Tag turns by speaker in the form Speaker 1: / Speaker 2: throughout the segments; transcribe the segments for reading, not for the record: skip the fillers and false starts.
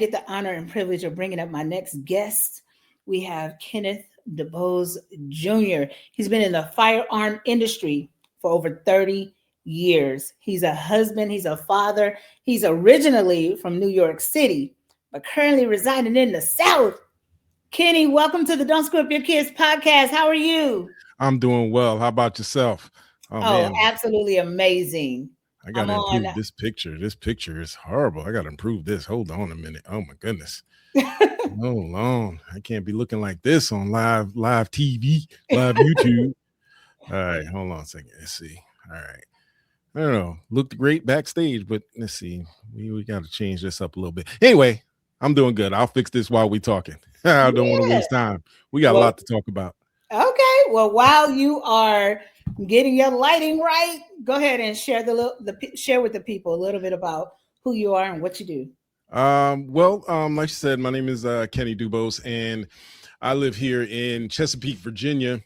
Speaker 1: get the honor and privilege of bringing up my next guest. We have Kenneth DuBose Jr. He's been in the firearm industry for over 30 years. He's a husband, he's a father. He's originally from New York City, but currently residing in the South. Kenny, welcome to the Don't Screw Up Your Kids podcast. How are you?
Speaker 2: I'm doing well. How about yourself? Oh
Speaker 1: Oh,
Speaker 2: man,
Speaker 1: absolutely amazing.
Speaker 2: I
Speaker 1: I'm
Speaker 2: gotta
Speaker 1: on.
Speaker 2: improve this picture. This picture is horrible. I gotta improve this. Hold on a minute. Oh my goodness. Hold on. I can't be looking like this on live TV, live YouTube. All right, hold on a second. Let's see. All right. I don't know. Looked great backstage, but let's see. We got to change this up a little bit. Anyway, I'm doing good. I'll fix this while we talking. I don't want to
Speaker 1: Yeah.
Speaker 2: waste time. We got a
Speaker 1: Well,
Speaker 2: lot to talk about.
Speaker 1: okay. Well, while you are getting your lighting right, go ahead and share share with the people a little bit about who you are and what you do.
Speaker 2: Like you said, my name is Kenny DuBose, and I live here in Chesapeake, Virginia.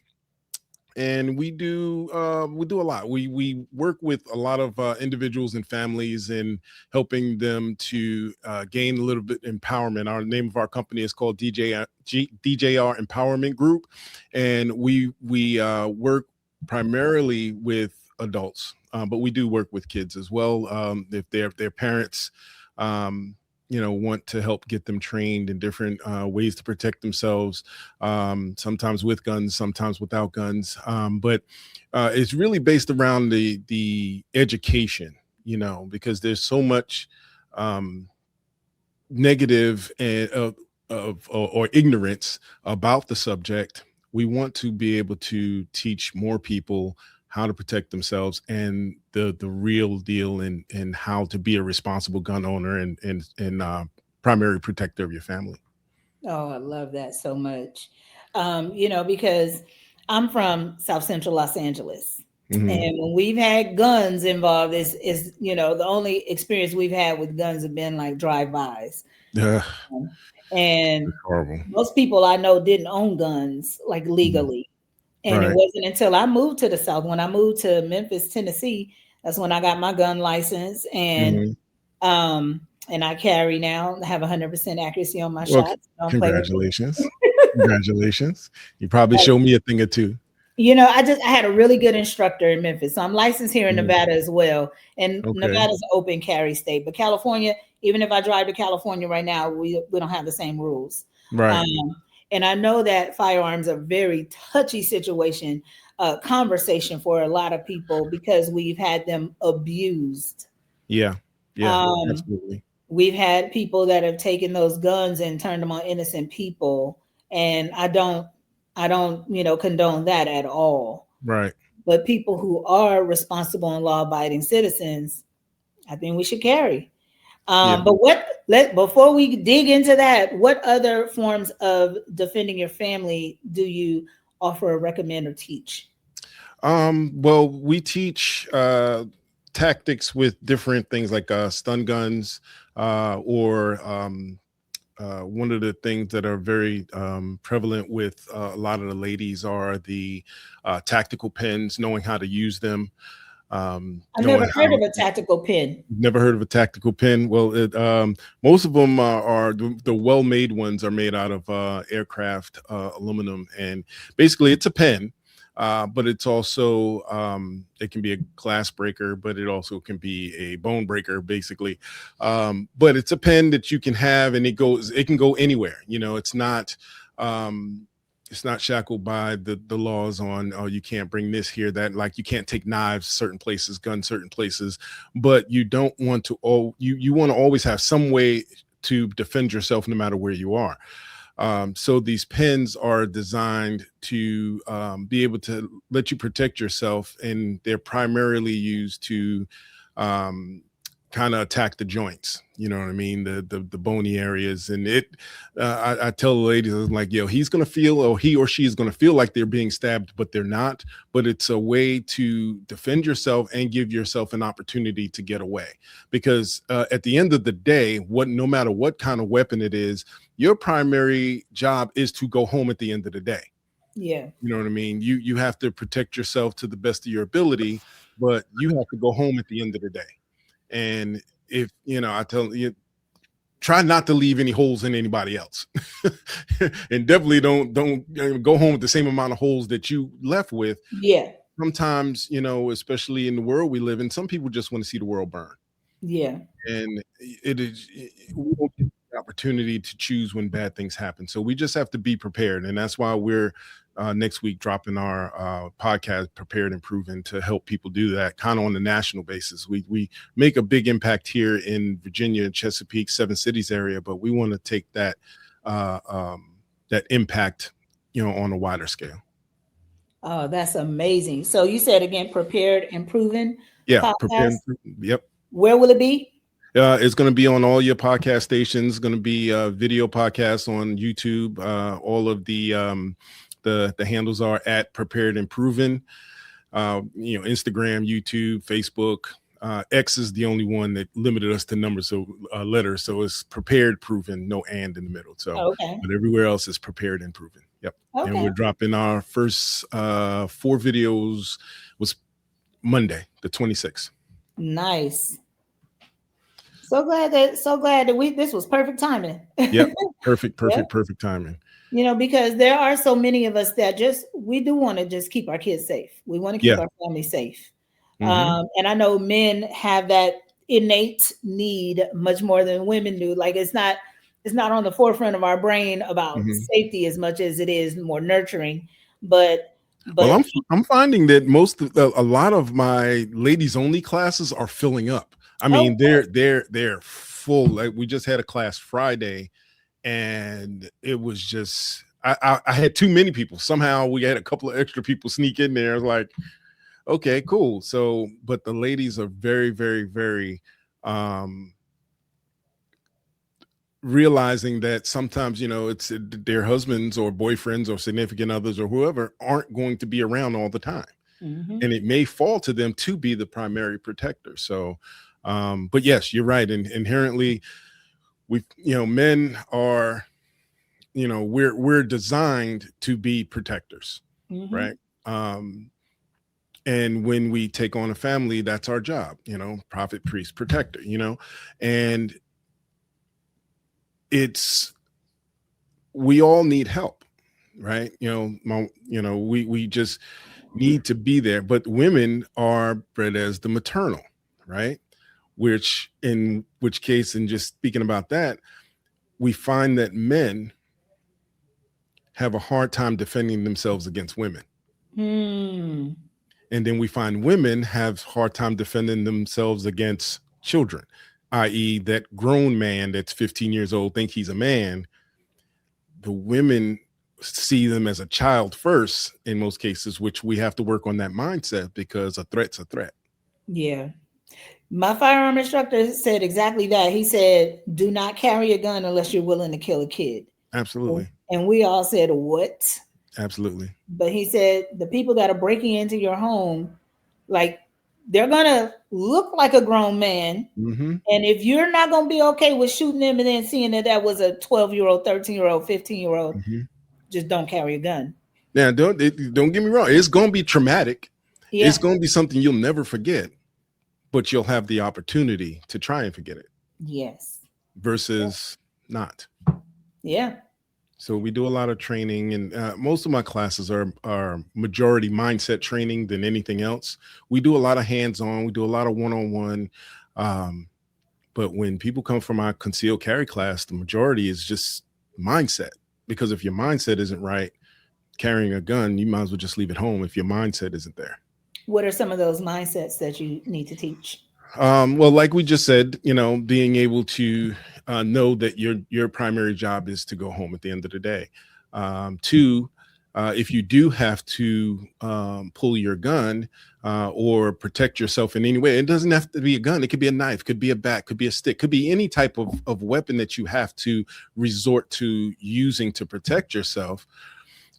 Speaker 2: And we do a lot. We work with a lot of individuals and families and helping them to gain a little bit empowerment. Our name of our company is called DJR Empowerment Group, and we work primarily with adults, but we do work with kids as well. If their parents want to help get them trained in different ways to protect themselves, sometimes with guns, sometimes without guns, but it's really based around the education, because there's so much negative and or ignorance about the subject. We want to be able to teach more people how to protect themselves and the real deal and how to be a responsible gun owner and primary protector of your family.
Speaker 1: Oh, I love that so much. Because I'm from South Central Los Angeles.
Speaker 2: Hmm.
Speaker 1: And when we've had guns involved, the only experience we've had with guns have been like drive-bys.
Speaker 2: Yeah,
Speaker 1: And
Speaker 2: it's horrible.
Speaker 1: most people I know didn't own guns like
Speaker 2: Mhm.
Speaker 1: legally. And it
Speaker 2: Right.
Speaker 1: wasn't until I moved to the South, when I moved to Memphis, Tennessee, that's when I got my gun license.
Speaker 2: Hmm.
Speaker 1: And I carry now, have 100% accuracy on my
Speaker 2: Well,
Speaker 1: shots. Don't play with me.
Speaker 2: congratulations. Congratulations. You probably show me a thing or two.
Speaker 1: I had a really good instructor in Memphis. So I'm licensed here in
Speaker 2: Mhm.
Speaker 1: Nevada as well. And
Speaker 2: Okay.
Speaker 1: Nevada's an open carry state. But California, even if I drive to California right now, we don't have the same rules.
Speaker 2: Right.
Speaker 1: Um, and I know that firearms are a very touchy conversation for a lot of people because we've had them abused.
Speaker 2: Yeah. Yeah.
Speaker 1: Um,
Speaker 2: Absolutely.
Speaker 1: we've had people that have taken those guns and turned them on innocent people. And I don't condone that at all.
Speaker 2: Right.
Speaker 1: But people who are responsible and law-abiding citizens, I think we should carry.
Speaker 2: Yeah.
Speaker 1: But before we dig into that, what other forms of defending your family do you offer or recommend or teach?
Speaker 2: Well, we teach tactics with different things like stun guns, or one of the things that are very prevalent with a lot of the ladies are the tactical pens, knowing how to use them,
Speaker 1: I've never
Speaker 2: knowing
Speaker 1: heard
Speaker 2: how.
Speaker 1: of a tactical pin.
Speaker 2: Never heard of a tactical pen? Well, most of them are the well-made ones are made out of aircraft aluminum, and basically it's a pen, but it's also it can be a glass breaker, but it also can be a bone breaker, basically. But it's a pen that you can have, and it can go anywhere. Um, it's not shackled by the laws on, oh, you can't bring this here, that, like you can't take knives certain places, guns certain places, but you don't want to, you want to always have some way to defend yourself no matter where you are. So these pens are designed to be able to let you protect yourself, and they're primarily used to um, kind of attack the joints. You know what I mean? The bony areas, and it. I tell the ladies, I'm like, yo, he's gonna feel, or he or she is gonna feel like they're being stabbed, but they're not. But it's a way to defend yourself and give yourself an opportunity to get away, because at the end of the day, no matter what kind of weapon it is, your primary job is to go home at the end of the day.
Speaker 1: Yeah.
Speaker 2: You know what I mean? You have to protect yourself to the best of your ability, but you have to go home at the end of the day. And if I tell you, try not to leave any holes in anybody else. And definitely don't go home with the same amount of holes that you left with.
Speaker 1: Yeah.
Speaker 2: Sometimes, especially in the world we live in, some people just want to see the world burn.
Speaker 1: Yeah.
Speaker 2: And we don't get the opportunity to choose when bad things happen. So we just have to be prepared. And that's why we're next week dropping our podcast, Prepared and Proven, to help people do that kind of on a national basis. We make a big impact here in Virginia, Chesapeake, 7 cities area, but we want to take that that impact, on a wider scale.
Speaker 1: Oh, that's amazing. So you said again, Prepared and Proven
Speaker 2: Yeah,
Speaker 1: podcast.
Speaker 2: Yep.
Speaker 1: Where will it be?
Speaker 2: It's going to be on all your podcast stations. Going to be video podcasts on YouTube. All of the handles are at Prepared and Proven. Instagram, YouTube, Facebook. X is the only one that limited us to numbers, so letters. So it's Prepared, Proven, no and in the middle. So,
Speaker 1: okay.
Speaker 2: But everywhere else is Prepared and Proven. Yep.
Speaker 1: Okay.
Speaker 2: And we're dropping our first 4 videos was Monday, the 26th.
Speaker 1: Nice. So glad that this was perfect timing.
Speaker 2: Yep. Perfect timing.
Speaker 1: Because there are so many of us that we do want to just keep our kids safe. We want to keep our family safe. Mm-hmm. And I know men have that innate need much more than women do. Like it's not on the forefront of our brain about safety as much as it is more nurturing. But
Speaker 2: well, I'm finding that a lot of my ladies only classes are filling up. I mean, they're full. Like we just had a class Friday, and it was just I had too many people. Somehow we had a couple of extra people sneak in there. I was like, okay, cool. So, but the ladies are very, very, very realizing that sometimes, it's their husbands or boyfriends or significant others or whoever aren't going to be around all the time. Mm-hmm. And it may fall to them to be the primary protector. So, but yes, you're right. And inherently men are, we're designed to be protectors, right? And when we take on a family, that's our job, prophet, priest, protector, and we all need help, right? We just need to be there. But women are bred as the maternal, right? In which case, and just speaking about that, we find that men have a hard time defending themselves against women. And then we find women have hard time defending themselves against children, i.e. that grown man that's 15 years old think he's a man. The women see them as a child first in most cases, which we have to work on that mindset because a threat's a threat.
Speaker 1: Yeah. My firearm instructor said exactly that. He said, do not carry a gun unless you're willing to kill a kid.
Speaker 2: Absolutely.
Speaker 1: And we all said, what?
Speaker 2: Absolutely.
Speaker 1: But he said the people that are breaking into your home, like they're going to look like a grown man. And if you're not going to be okay with shooting them and then seeing that was a 12-year-old, 13-year-old, 15-year-old, just don't carry a gun.
Speaker 2: Now, don't get me wrong. It's going to be traumatic. Yeah. It's going to be something you'll never forget, but you'll have the opportunity to try and forget it.
Speaker 1: Yes.
Speaker 2: Versus not.
Speaker 1: Yeah.
Speaker 2: So we do a lot of training, and most of my classes are majority mindset training than anything else. We do a lot of hands-on. We do a lot of one-on-one. But when people come from our concealed carry class, the majority is just mindset. Because if your mindset isn't right, carrying a gun, you might as well just leave it home if your mindset isn't there.
Speaker 1: What are some of those mindsets that you need to teach?
Speaker 2: Well, like we just said, being able to know that your primary job is to go home at the end of the day. 2, if you do have to pull your gun or protect yourself in any way, it doesn't have to be a gun. It could be a knife, could be a bat, could be a stick, could be any type of weapon that you have to resort to using to protect yourself.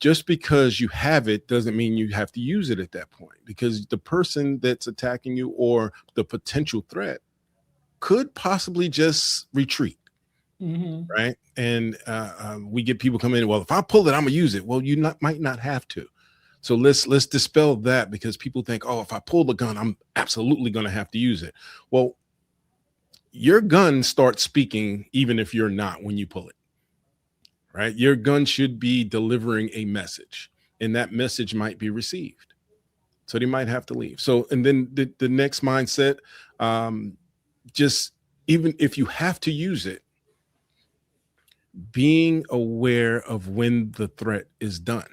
Speaker 2: Just because you have it doesn't mean you have to use it at that point, because the person that's attacking you or the potential threat could possibly just retreat. Right. And we get people come in. Well, if I pull it, I'm gonna use it. Well, you might not have to. So let's dispel that, because people think, oh, if I pull the gun, I'm absolutely going to have to use it. Well, your gun starts speaking even if you're not when you pull it, right? Your gun should be delivering a message, and that message might be received. So they might have to leave. So, and then the next mindset, um, just even if you have to use it, being aware of when the threat is done.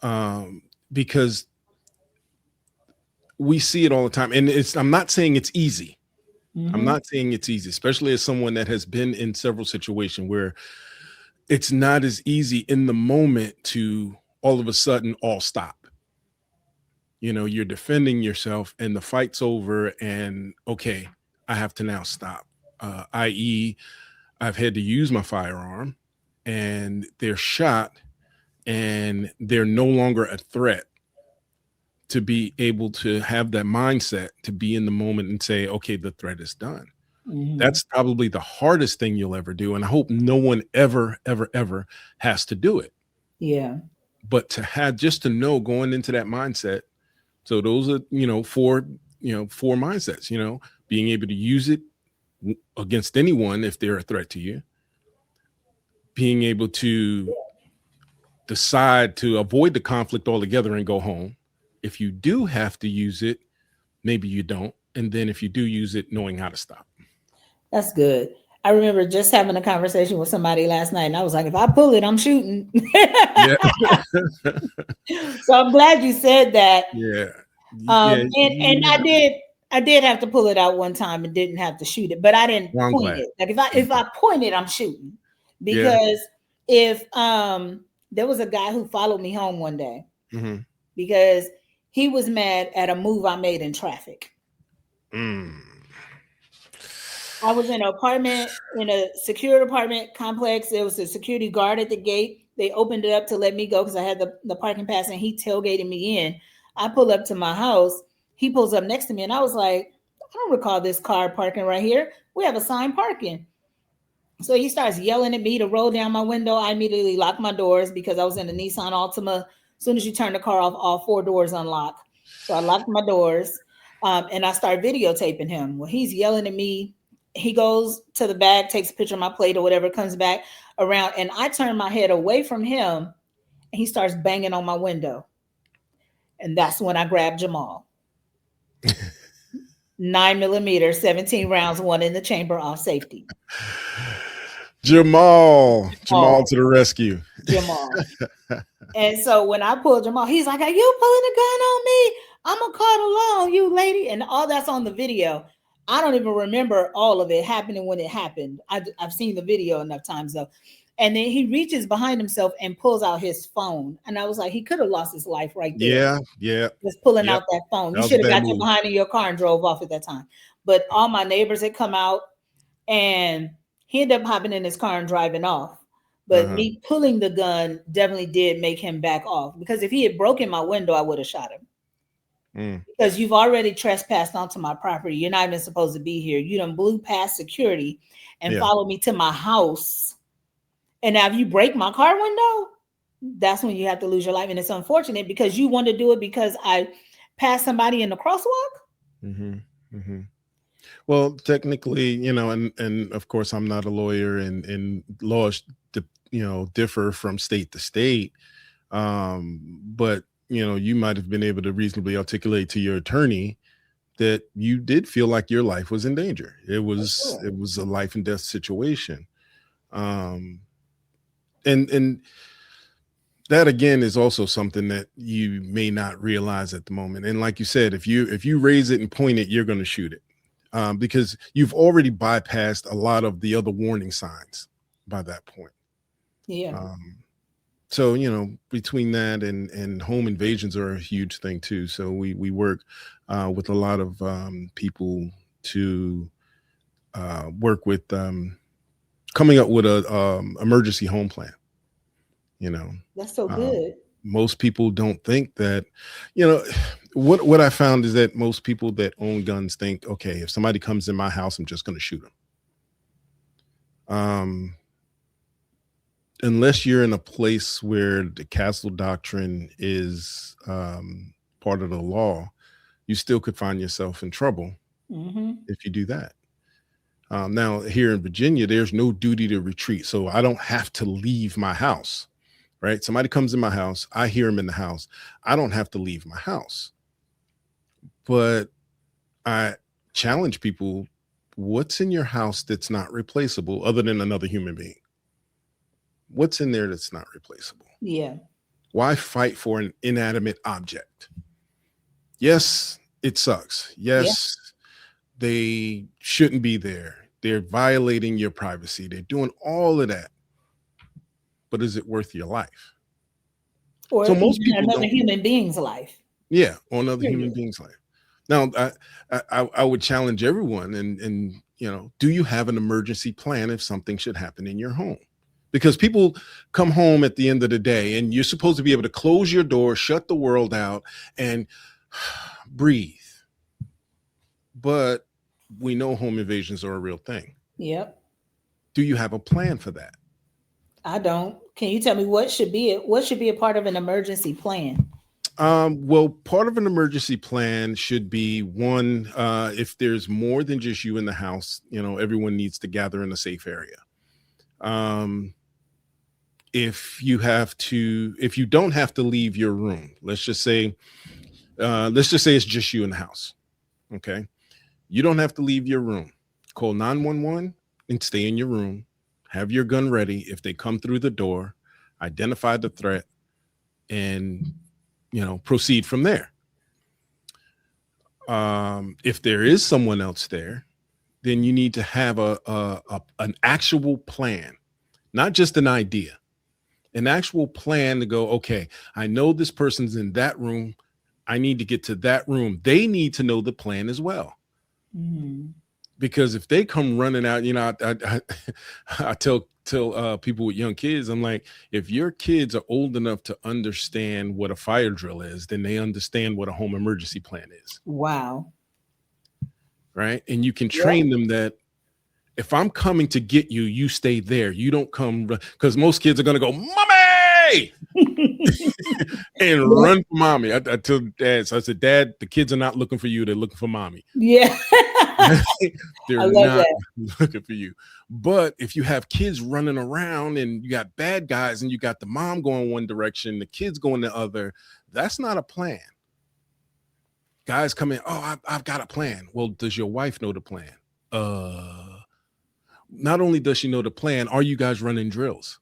Speaker 2: Um, because we see it all the time. And I'm not saying it's easy. I'm not saying it's easy, especially as someone that has been in several situations where it's not as easy in the moment to all of a sudden all stop. You're defending yourself and the fight's over, and okay, I have to now stop. I.e., I've had to use my firearm and they're shot and they're no longer a threat. To be able to have that mindset, to be in the moment and say, okay, the threat is done. That's probably the hardest thing you'll ever do. And I hope no one ever, ever, ever has to do it.
Speaker 1: Yeah.
Speaker 2: But to have, just to know going into that mindset. So those are, four mindsets, being able to use it against anyone if they're a threat to you, being able to decide to avoid the conflict altogether and go home. If you do have to use it, maybe you don't. And then if you do use it, knowing how to stop.
Speaker 1: That's good. I remember just having a conversation with somebody last night, and I was like, if I pull it, I'm shooting.
Speaker 2: Yeah.
Speaker 1: So I'm glad you said that.
Speaker 2: Yeah.
Speaker 1: And I did have to pull it out one time and didn't have to shoot it, but I didn't
Speaker 2: Well, I'm
Speaker 1: point
Speaker 2: glad.
Speaker 1: it. Like if I point it, I'm shooting. Because if there was a guy who followed me home one day because he was mad at a move I made in traffic. I was in an apartment, in a secure apartment complex. There was a security guard at the gate. They opened it up to let me go because I had the parking pass, and he tailgated me in. I pull up to my house. He pulls up next to me, and I was like, I don't recall this car parking right here. We have assigned parking. So he starts yelling at me to roll down my window. I immediately lock my doors because I was in a Nissan Altima. As soon as you turn the car off, all four doors unlock. So I locked my doors, and I start videotaping him. Well, he's yelling at me. He goes to the back, takes a picture of my plate or whatever, comes back around, and I turn my head away from him, and he starts banging on my window. And that's when I grabbed Jamal. 9mm, 17 rounds, one in the chamber, off safety.
Speaker 2: Jamal to the rescue.
Speaker 1: Jamal. And so when I pulled Jamal, he's like, are you pulling a gun on me? I'm going to call the law on you, lady. And all that's on the video. I don't even remember all of it happening when it happened. I've seen the video enough times though. And then he reaches behind himself and pulls out his phone. And I was like, he could have lost his life right there.
Speaker 2: Yeah.
Speaker 1: Just pulling out that phone. You should have got you behind in your car and drove off at that time. But all my neighbors had come out, and he ended up hopping in his car and driving off. But me pulling the gun definitely did make him back off, because if he had broken my window, I would have shot him. Because you've already trespassed onto my property. You're not even supposed to be here. You done blew past security and followed me to my house. And now if you break my car window, that's when you have to lose your life. And it's unfortunate because you want to do it because I passed somebody in the crosswalk.
Speaker 2: Well, technically, and of course I'm not a lawyer, and laws, differ from state to state. But you might have been able to reasonably articulate to your attorney that you did feel like your life was in danger. It was a life and death situation. And that again is also something that you may not realize at the moment. And like you said, if you raise it and point it, you're going to shoot it, because you've already bypassed a lot of the other warning signs by that point.
Speaker 1: Yeah.
Speaker 2: So, between that and home invasions are a huge thing too. So we work with a lot of people to work with coming up with a emergency home plan.
Speaker 1: That's so good.
Speaker 2: Most people don't think that, what I found is that most people that own guns think, okay, if somebody comes in my house, I'm just going to shoot them. Unless you're in a place where the castle doctrine is part of the law, you still could find yourself in trouble
Speaker 1: Mm-hmm.
Speaker 2: if you do that. Now, here in Virginia, there's no duty to retreat. So I don't have to leave my house, right? Somebody comes in my house. I hear him in the house. I don't have to leave my house. But I challenge people, what's in your house that's not replaceable other than another human being? What's in there that's not replaceable?
Speaker 1: Yeah.
Speaker 2: Why fight for an inanimate object? Yes, it sucks.
Speaker 1: Yeah.
Speaker 2: Yes, they shouldn't be there. They're violating your privacy. They're doing all of that. But is it worth your life?
Speaker 1: Or
Speaker 2: So most
Speaker 1: even
Speaker 2: people
Speaker 1: another
Speaker 2: don't.
Speaker 1: human being's life.
Speaker 2: Yeah, on other human
Speaker 1: Period.
Speaker 2: beings' life. Now, I would challenge everyone, and do you have an emergency plan if something should happen in your home? Because people come home at the end of the day, and you're supposed to be able to close your door, shut the world out, and breathe. But we know home invasions are a real thing.
Speaker 1: Yep.
Speaker 2: Do you have a plan for that?
Speaker 1: I don't. Can you tell me what should be a part of an emergency plan?
Speaker 2: Well, part of an emergency plan should be one, if there's more than just you in the house, everyone needs to gather in a safe area. Um, if you don't have to leave your room, let's just say it's just you in the house. Okay. You don't have to leave your room. Call 911 and stay in your room. Have your gun ready. If they come through the door, identify the threat and proceed from there. If there is someone else there, then you need to have an actual plan, not just an idea, an actual plan to go, okay, I know this person's in that room. I need to get to that room. They need to know the plan as well.
Speaker 1: Mm.
Speaker 2: Because if they come running out, I tell people with young kids, I'm like, if your kids are old enough to understand what a fire drill is, then they understand what a home emergency plan is.
Speaker 1: Wow.
Speaker 2: Right. And you can
Speaker 1: Yep.
Speaker 2: train them that if I'm coming to get you, you stay there. You don't come, because most kids are going to go, mommy, and run for mommy. I tell dad, so I said, Dad, the kids are not looking for you. They're looking for mommy.
Speaker 1: Yeah.
Speaker 2: They're
Speaker 1: I love
Speaker 2: not
Speaker 1: that.
Speaker 2: looking for you. But if you have kids running around and you got bad guys and you got the mom going one direction, the kids going the other, that's not a plan. Guys come in, oh, I've got a plan. Well, does your wife know the plan? Not only does she know the plan, are you guys running drills?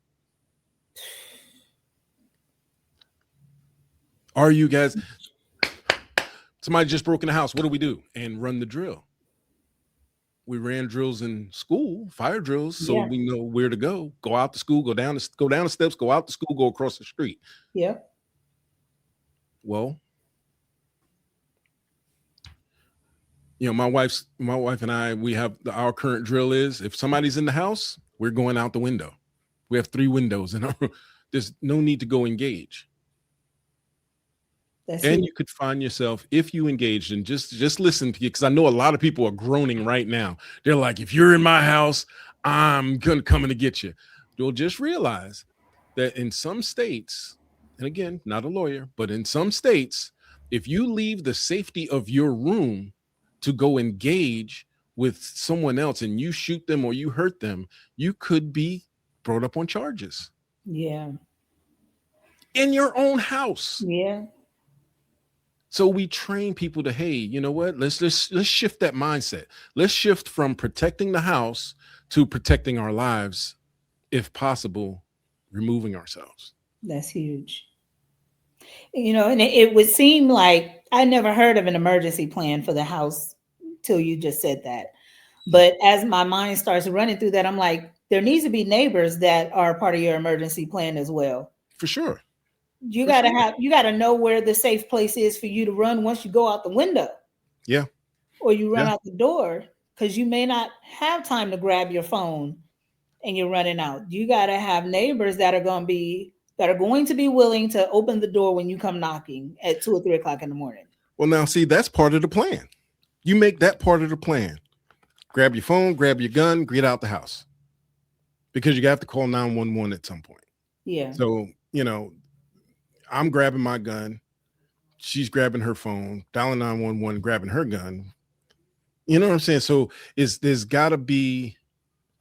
Speaker 2: Are you guys, somebody just broke in the house, what do we do? And run the drill. We ran drills in school, fire drills, so
Speaker 1: Yeah.
Speaker 2: we know where to go. Go out to school, go down the steps, go out to school, go across the street.
Speaker 1: Yep.
Speaker 2: Well, my wife and I, we have our current drill is if somebody's in the house, we're going out the window. We have 3 windows in our room. There's no need to go engage.
Speaker 1: That's
Speaker 2: And
Speaker 1: it.
Speaker 2: you could find yourself, if you engaged, and just listen to you, because I know a lot of people are groaning right now. They're like, if you're in my house, I'm gonna come in to get you. You'll just realize that in some states, and again, not a lawyer, but in some states, if you leave the safety of your room to go engage with someone else and you shoot them or you hurt them, you could be brought up on charges
Speaker 1: Yeah.
Speaker 2: in your own house.
Speaker 1: Yeah.
Speaker 2: So we train people to, hey, you know what? Let's shift that mindset. Let's shift from protecting the house to protecting our lives, if possible, removing ourselves.
Speaker 1: That's huge. And it would seem like I never heard of an emergency plan for the house till you just said that. But as my mind starts running through that, I'm like, there needs to be neighbors that are part of your emergency plan as well.
Speaker 2: For sure.
Speaker 1: You
Speaker 2: For
Speaker 1: gotta
Speaker 2: sure.
Speaker 1: you gotta know where the safe place is for you to run once you go out the window
Speaker 2: Yeah.
Speaker 1: or you run
Speaker 2: Yeah.
Speaker 1: out the door, because you may not have time to grab your phone and you're running out. You gotta have neighbors that are going to be willing to open the door when you come knocking at 2 or 3 o'clock in the morning.
Speaker 2: Well, now see, that's part of the plan. You make that part of the plan. Grab your phone, grab your gun, get out the house. Because you have to call 911 at some point.
Speaker 1: Yeah.
Speaker 2: So, I'm grabbing my gun. She's grabbing her phone, dialing 911, grabbing her gun. You know what I'm saying? So there's got to be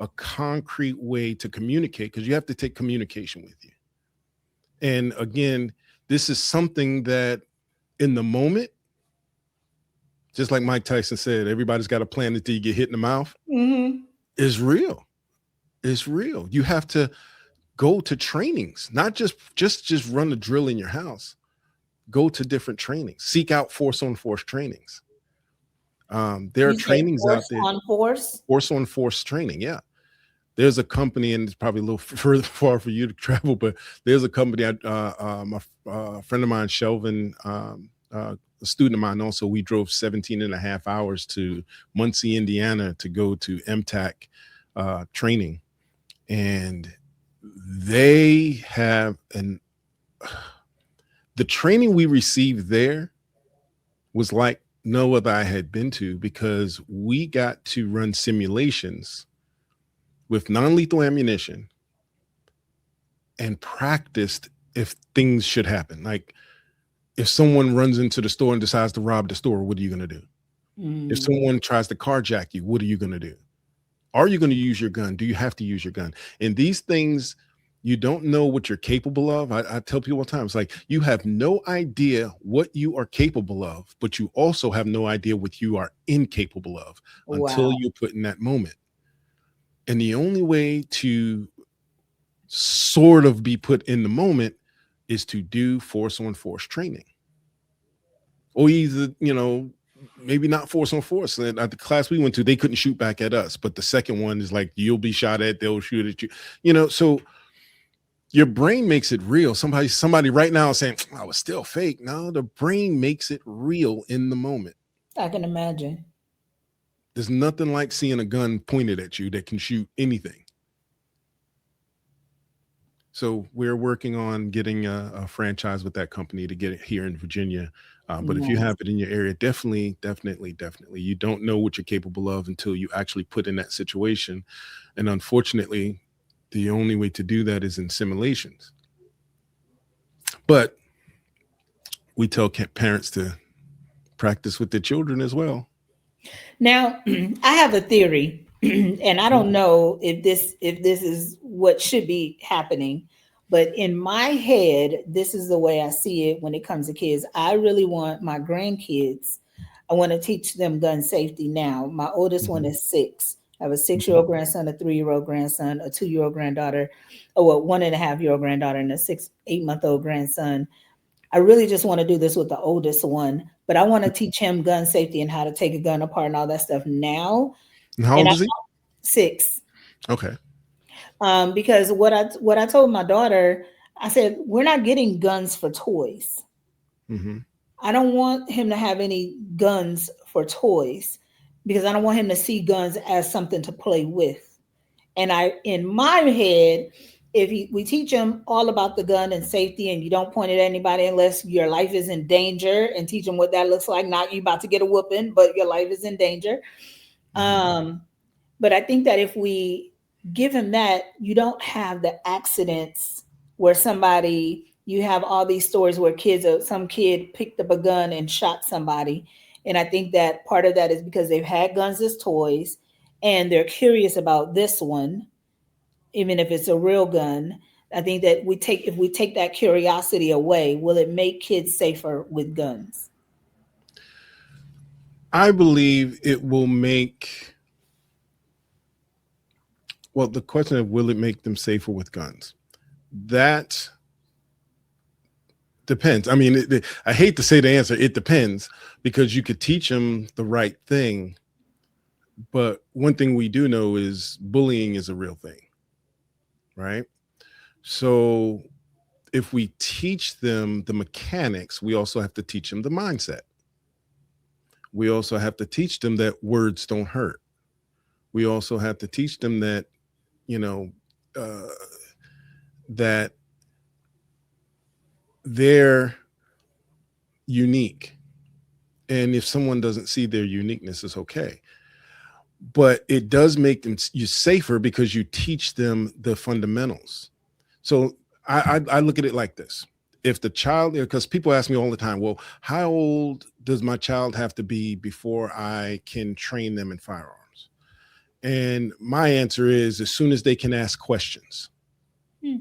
Speaker 2: a concrete way to communicate, because you have to take communication with you. And again, this is something that in the moment, just like Mike Tyson said, everybody's got a plan until you get hit in the mouth.
Speaker 1: Mm-hmm.
Speaker 2: Is real. It's real. You have to go to trainings, not just run the drill in your house. Go to different trainings. Seek out force on force trainings. There are
Speaker 1: You said
Speaker 2: trainings out
Speaker 1: force
Speaker 2: there.
Speaker 1: on force?
Speaker 2: Force on force training. Yeah. There's a company, and it's probably a little further far for you to travel, but there's a company. A friend of mine, Shelvin, a student of mine also, we drove 17 and a half hours to Muncie, Indiana to go to MTAC training. And they have the training we received there was like no other I had been to, because we got to run simulations with non-lethal ammunition and practiced if things should happen. Like if someone runs into the store and decides to rob the store, what are you going to do? If someone tries to carjack you, what are you going to do? Are you going to use your gun? Do you have to use your gun? And these things, you don't know what you're capable of. I tell people all the time, it's like you have no idea what you are capable of, but you also have no idea what you are incapable of until you're put in that moment. And the only way to sort of be put in the moment is to do force on force training. Or either, maybe not force on force. And at the class we went to, they couldn't shoot back at us. But the second one is like, you'll be shot at, they'll shoot at you. So your brain makes it real. Somebody right now is saying, I was still fake. No, the brain makes it real in the moment.
Speaker 1: I can imagine.
Speaker 2: There's nothing like seeing a gun pointed at you that can shoot anything. So we're working on getting a franchise with that company to get it here in Virginia. But if you have it in your area, definitely. You don't know what you're capable of until you actually put in that situation. And unfortunately, the only way to do that is in simulations. But we tell parents to practice with their children as well.
Speaker 1: Now, I have a theory, and I don't know if this is what should be happening, but in my head, this is the way I see it when it comes to kids. I really want my grandkids, I want to teach them gun safety now. My oldest one is 6. I have a 6-year-old grandson, a 3-year-old grandson, a 2-year-old granddaughter, 1.5-year-old granddaughter, and a 8-month-old grandson. I really just want to do this with the oldest one, but I want to teach him gun safety and how to take a gun apart and all that stuff now.
Speaker 2: And how old is he?
Speaker 1: 6.
Speaker 2: Okay.
Speaker 1: Because what I told my daughter, I said, we're not getting guns for toys.
Speaker 2: Mm-hmm.
Speaker 1: I don't want him to have any guns for toys because I don't want him to see guns as something to play with. And in my head, if we teach them all about the gun and safety, and you don't point it at anybody unless your life is in danger, and teach them what that looks like, not you about to get a whooping, but your life is in danger. But I think that if we give him that, you don't have the accidents where you have all these stories where some kid picked up a gun and shot somebody. And I think that part of that is because they've had guns as toys and they're curious about this one, even if it's a real gun. I think that if we take that curiosity away, will it make kids safer with guns?
Speaker 2: I believe it will make, the question of will it make them safer with guns? That depends. I mean, I hate to say the answer, it depends, because you could teach them the right thing. But one thing we do know is bullying is a real thing, right? So if we teach them the mechanics, we also have to teach them the mindset. We also have to teach them that words don't hurt. We also have to teach them that, that they're unique. And if someone doesn't see their uniqueness, it's okay. But it does make you safer because you teach them the fundamentals. So I look at it like this. if the child, because people ask me all the time, well, how old does my child have to be before I can train them in firearms? And my answer is as soon as they can ask questions.
Speaker 1: Hmm.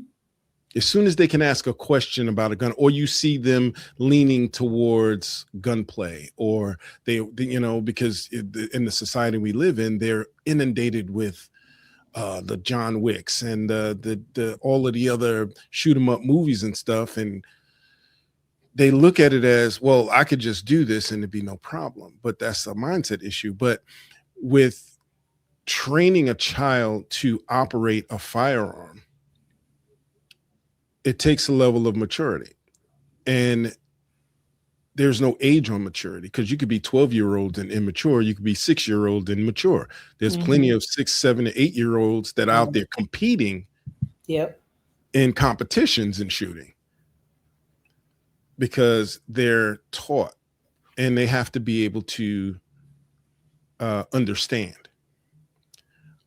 Speaker 2: As soon as they can ask a question about a gun, or you see them leaning towards gunplay, or because in the society we live in, they're inundated with the John Wicks and the all of the other shoot 'em up movies and stuff, and they look at it as, well, I could just do this and it'd be no problem. But that's a mindset issue. But with training a child to operate a firearm, it takes a level of maturity. And there's no age on maturity, because you could be 12-year-old and immature. You could be 6-year-old and mature. There's plenty of 6, 7, and 8-year-olds that are out there competing
Speaker 1: Yep.
Speaker 2: in competitions in shooting, because they're taught and they have to be able to understand.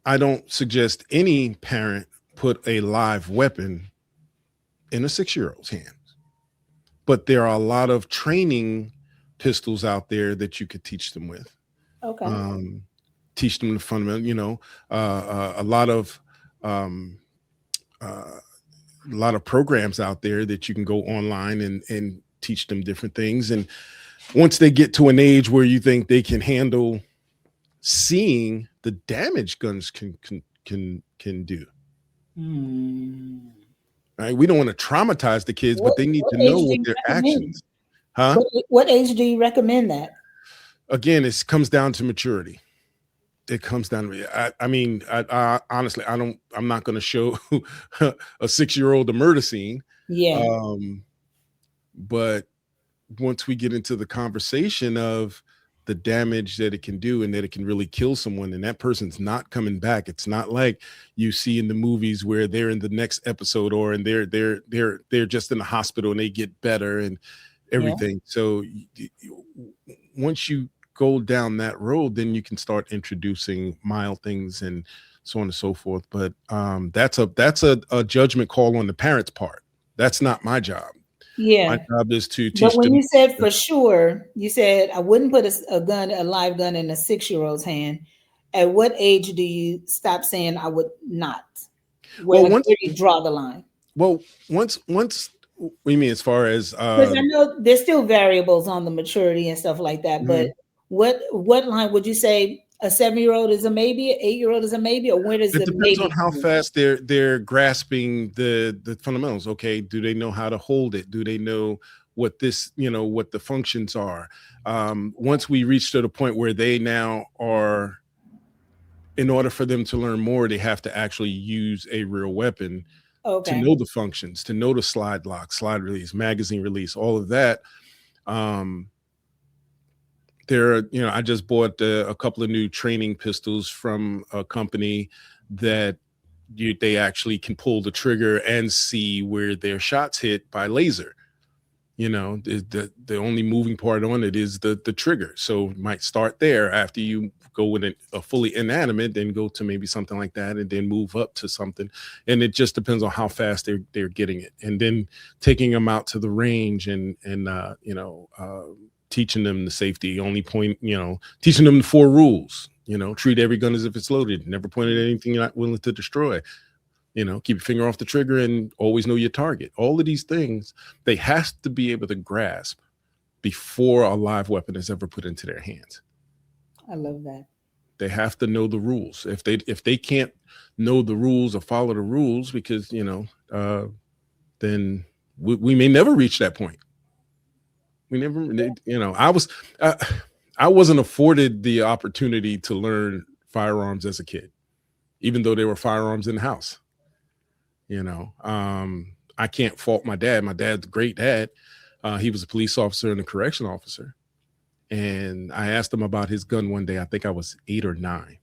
Speaker 2: I don't suggest any parent put a live weapon in a 6-year-old's hands, but there are a lot of training pistols out there that you could teach them with.
Speaker 1: Okay.
Speaker 2: Teach them the fundamental, a lot of programs out there that you can go online and teach them different things. And once they get to an age where you think they can handle seeing the damage guns can do, right? We don't want to traumatize the kids, but they need to know what their actions. Huh?
Speaker 1: What age do you recommend that?
Speaker 2: Again, it comes down to maturity. It comes down to, I mean, I honestly, I'm not going to show a 6-year-old a murder scene.
Speaker 1: Yeah.
Speaker 2: But once we get into the conversation of the damage that it can do, and that it can really kill someone, and that person's not coming back. It's not like you see in the movies where they're in the next episode, or and they're just in the hospital and they get better and everything. Yeah. So once you go down that road, then you can start introducing mild things and so on and so forth. But that's a judgment call on the parent's part. That's not my job.
Speaker 1: Yeah,
Speaker 2: my job is to teach.
Speaker 1: But when you said for sure, you said I wouldn't put a live gun in a 6-year-old's hand. At what age do you stop saying I would not? Where do you draw the line?
Speaker 2: Well, once we mean as far as
Speaker 1: because I know there's still variables on the maturity and stuff like that. But what line would you say? A 7-year-old is a maybe, an 8-year-old is a maybe, or where does
Speaker 2: it depends on how fast they're grasping the fundamentals. Okay, do they know how to hold it? Do they know what this, what the functions are? Once we reach to the point where they now are, in order for them to learn more, they have to actually use a real weapon to know the functions, to know the slide lock, slide release, magazine release, all of that. I just bought a couple of new training pistols from a company that they actually can pull the trigger and see where their shots hit by laser. The only moving part on it is the trigger. So you might start there after you go with a fully inanimate, then go to maybe something like that, and then move up to something. And it just depends on how fast they're getting it. And then taking them out to the range and teaching them the safety, only point, teaching them the 4 rules, treat every gun as if it's loaded, never point at anything you're not willing to destroy, keep your finger off the trigger and always know your target. All of these things, they have to be able to grasp before a live weapon is ever put into their hands.
Speaker 1: I love that.
Speaker 2: They have to know the rules. If they can't know the rules or follow the rules, because, then we may never reach that point. We never, I wasn't afforded the opportunity to learn firearms as a kid, even though there were firearms in the house. I can't fault my dad. My dad's a great dad. He was a police officer and a correction officer. And I asked him about his gun one day. I think I was 8 or 9.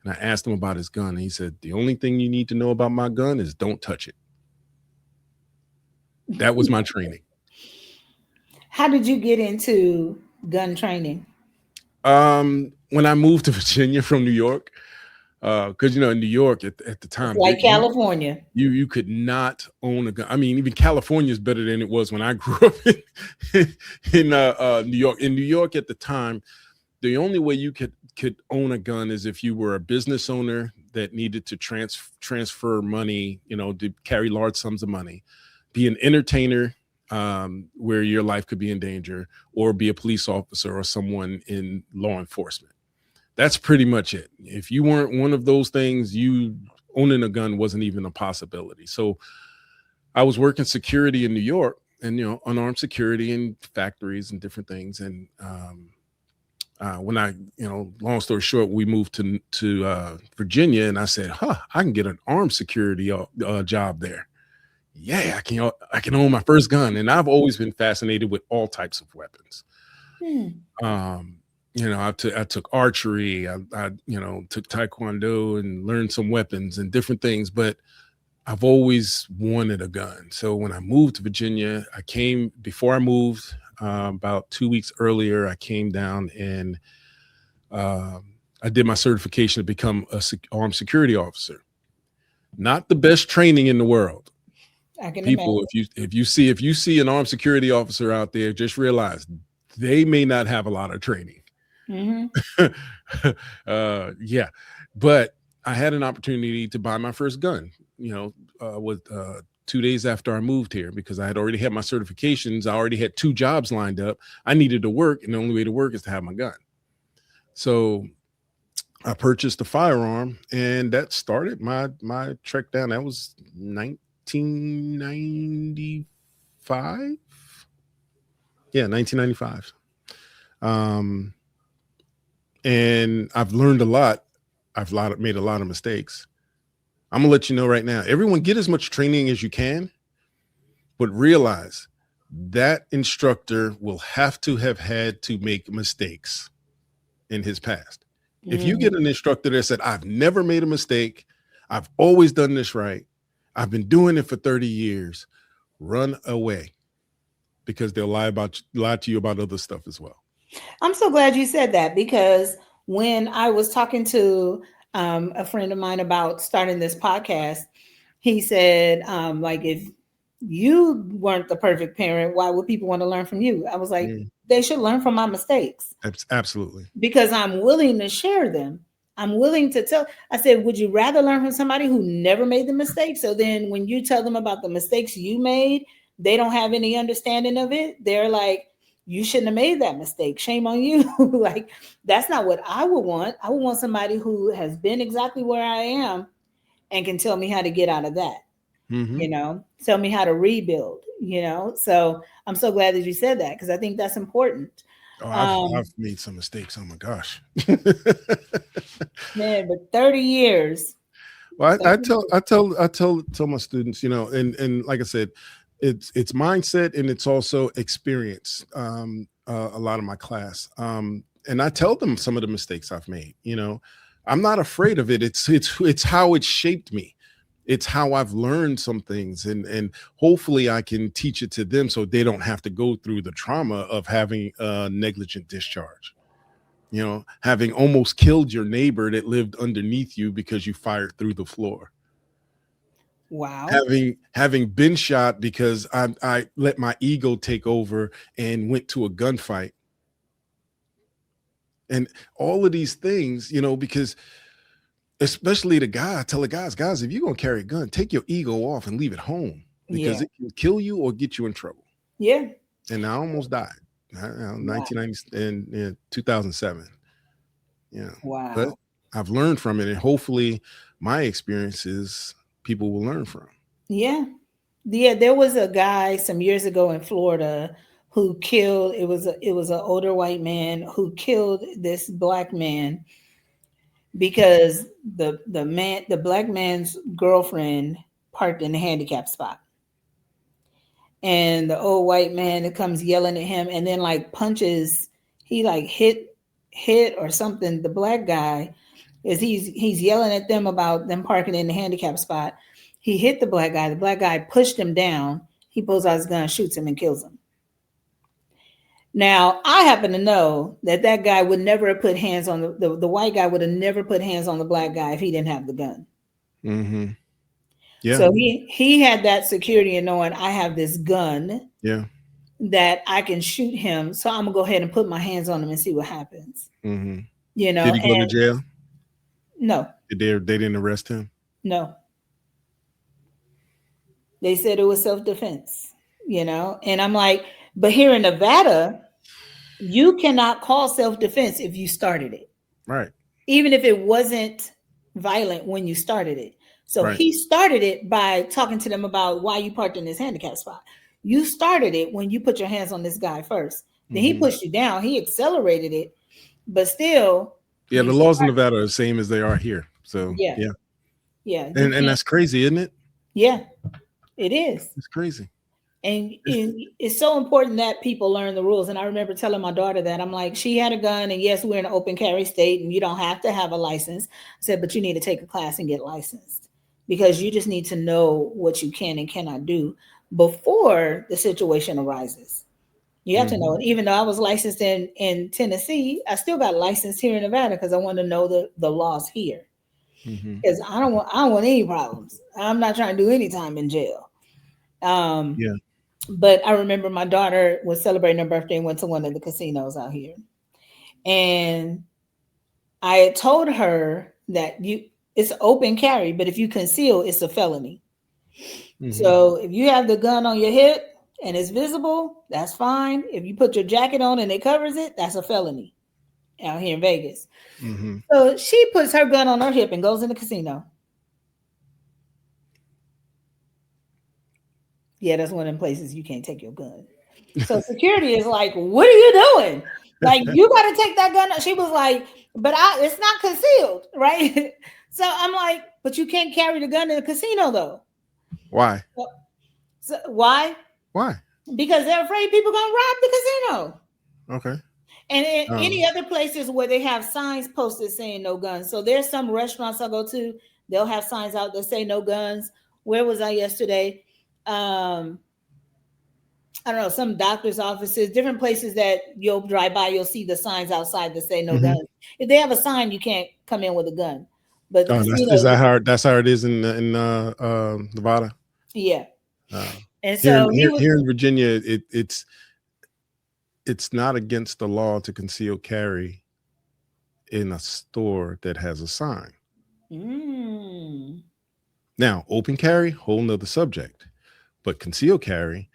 Speaker 2: And I asked him about his gun. And he said, the only thing you need to know about my gun is don't touch it. That was my training.
Speaker 1: How did you get into gun training?
Speaker 2: When I moved to Virginia from New York, Because in New York at the
Speaker 1: It's
Speaker 2: time,
Speaker 1: like California.
Speaker 2: you could not own a gun. I mean, even California is better than it was when I grew up in New York. In New York at the time, the only way you could own a gun is if you were a business owner that needed to transfer money, to carry large sums of money, be an entertainer, where your life could be in danger, or be a police officer or someone in law enforcement. That's pretty much it. If you weren't one of those things, you owning a gun wasn't even a possibility. So I was working security in New York, and unarmed security in factories and different things. And when I, long story short, we moved to Virginia, and I said, I can get an armed security job there. Yeah, I can own my first gun. And I've always been fascinated with all types of weapons. I took archery, I took taekwondo and learned some weapons and different things, but I've always wanted a gun. So when I moved to Virginia, before I moved, about 2 weeks earlier, I came down and I did my certification to become a armed security officer. Not the best training in the world.
Speaker 1: I can
Speaker 2: People,
Speaker 1: imagine.
Speaker 2: if you see an armed security officer out there, just realize they may not have a lot of training. Yeah, but I had an opportunity to buy my first gun, with 2 days after I moved here, because I had already had my certifications. I already had 2 jobs lined up. I needed to work, and the only way to work is to have my gun. So I purchased a firearm, and that started my trek down. That was 1995. Yeah, 1995. And I've learned a lot. I've made a lot of mistakes. I'm gonna let you know right now. Everyone, get as much training as you can, but realize that instructor will have to have had to make mistakes in his past. If you get an instructor that said, I've never made a mistake, I've always done this right, I've been doing it for 30 years, run away, because they'll lie to you about other stuff as well.
Speaker 1: I'm so glad you said that, because when I was talking to a friend of mine about starting this podcast, he said, like, if you weren't the perfect parent, why would people want to learn from you? I was like, they should learn from my mistakes.
Speaker 2: Absolutely.
Speaker 1: Because I'm willing to share them. I'm willing to tell. I said, would you rather learn from somebody who never made the mistake? So then when you tell them about the mistakes you made, they don't have any understanding of it. They're like, you shouldn't have made that mistake. Shame on you. Like, that's not what I would want. I would want somebody who has been exactly where I am and can tell me how to get out of that. Tell me how to rebuild, So I'm so glad that you said that, because I think that's important.
Speaker 2: Oh, I've made some mistakes. Oh my gosh.
Speaker 1: Man, but 30 years.
Speaker 2: Well, I tell my students, and like I said, it's mindset, and it's also experience. A lot of my class, and I tell them some of the mistakes I've made. I'm not afraid of it. It's how it shaped me. It's how I've learned some things, and hopefully I can teach it to them so they don't have to go through the trauma of having a negligent discharge. Having almost killed your neighbor that lived underneath you because you fired through the floor.
Speaker 1: Wow.
Speaker 2: Having been shot because I let my ego take over and went to a gunfight. And all of these things, because especially the guy, I tell the guys, if you're going to carry a gun, take your ego off and leave it home, because it can kill you or get you in trouble.
Speaker 1: Yeah.
Speaker 2: And I almost died. 1990 and 2007. Yeah.
Speaker 1: Wow.
Speaker 2: But I've learned from it, and hopefully my experiences people will learn from.
Speaker 1: Yeah. There was a guy some years ago in Florida who killed, it was an older white man who killed this black man because the black man's girlfriend parked in the handicap spot. And the old white man that comes yelling at him, and then like punches, he like hit or something. The black guy, is he's yelling at them about them parking in the handicap spot. He hit the black guy. The black guy pushed him down. He pulls out his gun, shoots him, and kills him. Now, I happen to know that that guy would never have put hands on the white guy would have never put hands on the black guy if he didn't have the gun.
Speaker 2: Mm-hmm. Yeah.
Speaker 1: So he had that security in knowing I have this gun
Speaker 2: Yeah.
Speaker 1: that I can shoot him. So I'm gonna go ahead and put my hands on him and see what happens.
Speaker 2: Mm-hmm.
Speaker 1: You
Speaker 2: Did
Speaker 1: know,
Speaker 2: he go to
Speaker 1: and
Speaker 2: jail?
Speaker 1: no,
Speaker 2: They didn't arrest him?
Speaker 1: no. They said it was self-defense, you know, and I'm like, but here in Nevada, you cannot call self-defense if you started it,
Speaker 2: Right.
Speaker 1: even if it wasn't violent when you started it. So
Speaker 2: Right.
Speaker 1: he started it by talking to them about why you parked in this handicap spot. You started it when you put your hands on this guy first. Then he
Speaker 2: Mm-hmm.
Speaker 1: pushed you down. He accelerated it, but still,
Speaker 2: Yeah,
Speaker 1: you
Speaker 2: the laws in
Speaker 1: started.
Speaker 2: Nevada are the same as they are here. So
Speaker 1: Yeah,
Speaker 2: yeah.
Speaker 1: yeah, you
Speaker 2: And
Speaker 1: can't.
Speaker 2: that's crazy, isn't it?
Speaker 1: Yeah, it is.
Speaker 2: It's crazy.
Speaker 1: And it's so important that people learn the rules. And I remember telling my daughter that I'm like, she had a gun, and yes, we're in an open carry state, and you don't have to have a license. I said, but you need to take a class and get licensed because you just need to know what you can and cannot do before the situation arises. You have to know
Speaker 2: Mm-hmm.
Speaker 1: it. Even though I was licensed in Tennessee, I still got licensed here in Nevada because I want to know the laws here.
Speaker 2: Mm-hmm.
Speaker 1: Because I don't want any problems. I'm not trying to do any time in jail. Um,
Speaker 2: Yeah.
Speaker 1: but I remember my daughter was celebrating her birthday and went to one of the casinos out here. And I had told her that it's open carry, but if you conceal, it's a felony.
Speaker 2: Mm-hmm.
Speaker 1: So if you have the gun on your hip and it's visible, that's fine. If you put your jacket on and it covers it, that's a felony out here in Vegas.
Speaker 2: Mm-hmm.
Speaker 1: So she puts her gun on her hip and goes in the casino. Yeah, that's one of them places you can't take your gun. So security is like, what are you doing? Like, you got to take that gun. She was like, but it's not concealed, right? So I'm like, but you can't carry the gun in the casino though.
Speaker 2: Why?
Speaker 1: So why?
Speaker 2: Why?
Speaker 1: Because they're afraid people gonna rob the casino.
Speaker 2: Okay.
Speaker 1: And in
Speaker 2: Um,
Speaker 1: any other places where they have signs posted saying no guns. So there's some restaurants I go to, they'll have signs out that say no guns. Where was I yesterday? I don't know, some doctor's offices, different places that you'll drive by, you'll see the signs outside that say no
Speaker 2: mhm.
Speaker 1: guns. If they have a sign, you can't come in with a gun. But the
Speaker 2: Oh, is
Speaker 1: casinos,
Speaker 2: that how that's how it is in Nevada?
Speaker 1: yeah.
Speaker 2: Uh,
Speaker 1: And so he was,
Speaker 2: here in Virginia, it's not against the law to conceal carry in a store that has a sign.
Speaker 1: mm,
Speaker 2: Now, open carry, whole nother subject, but conceal carry,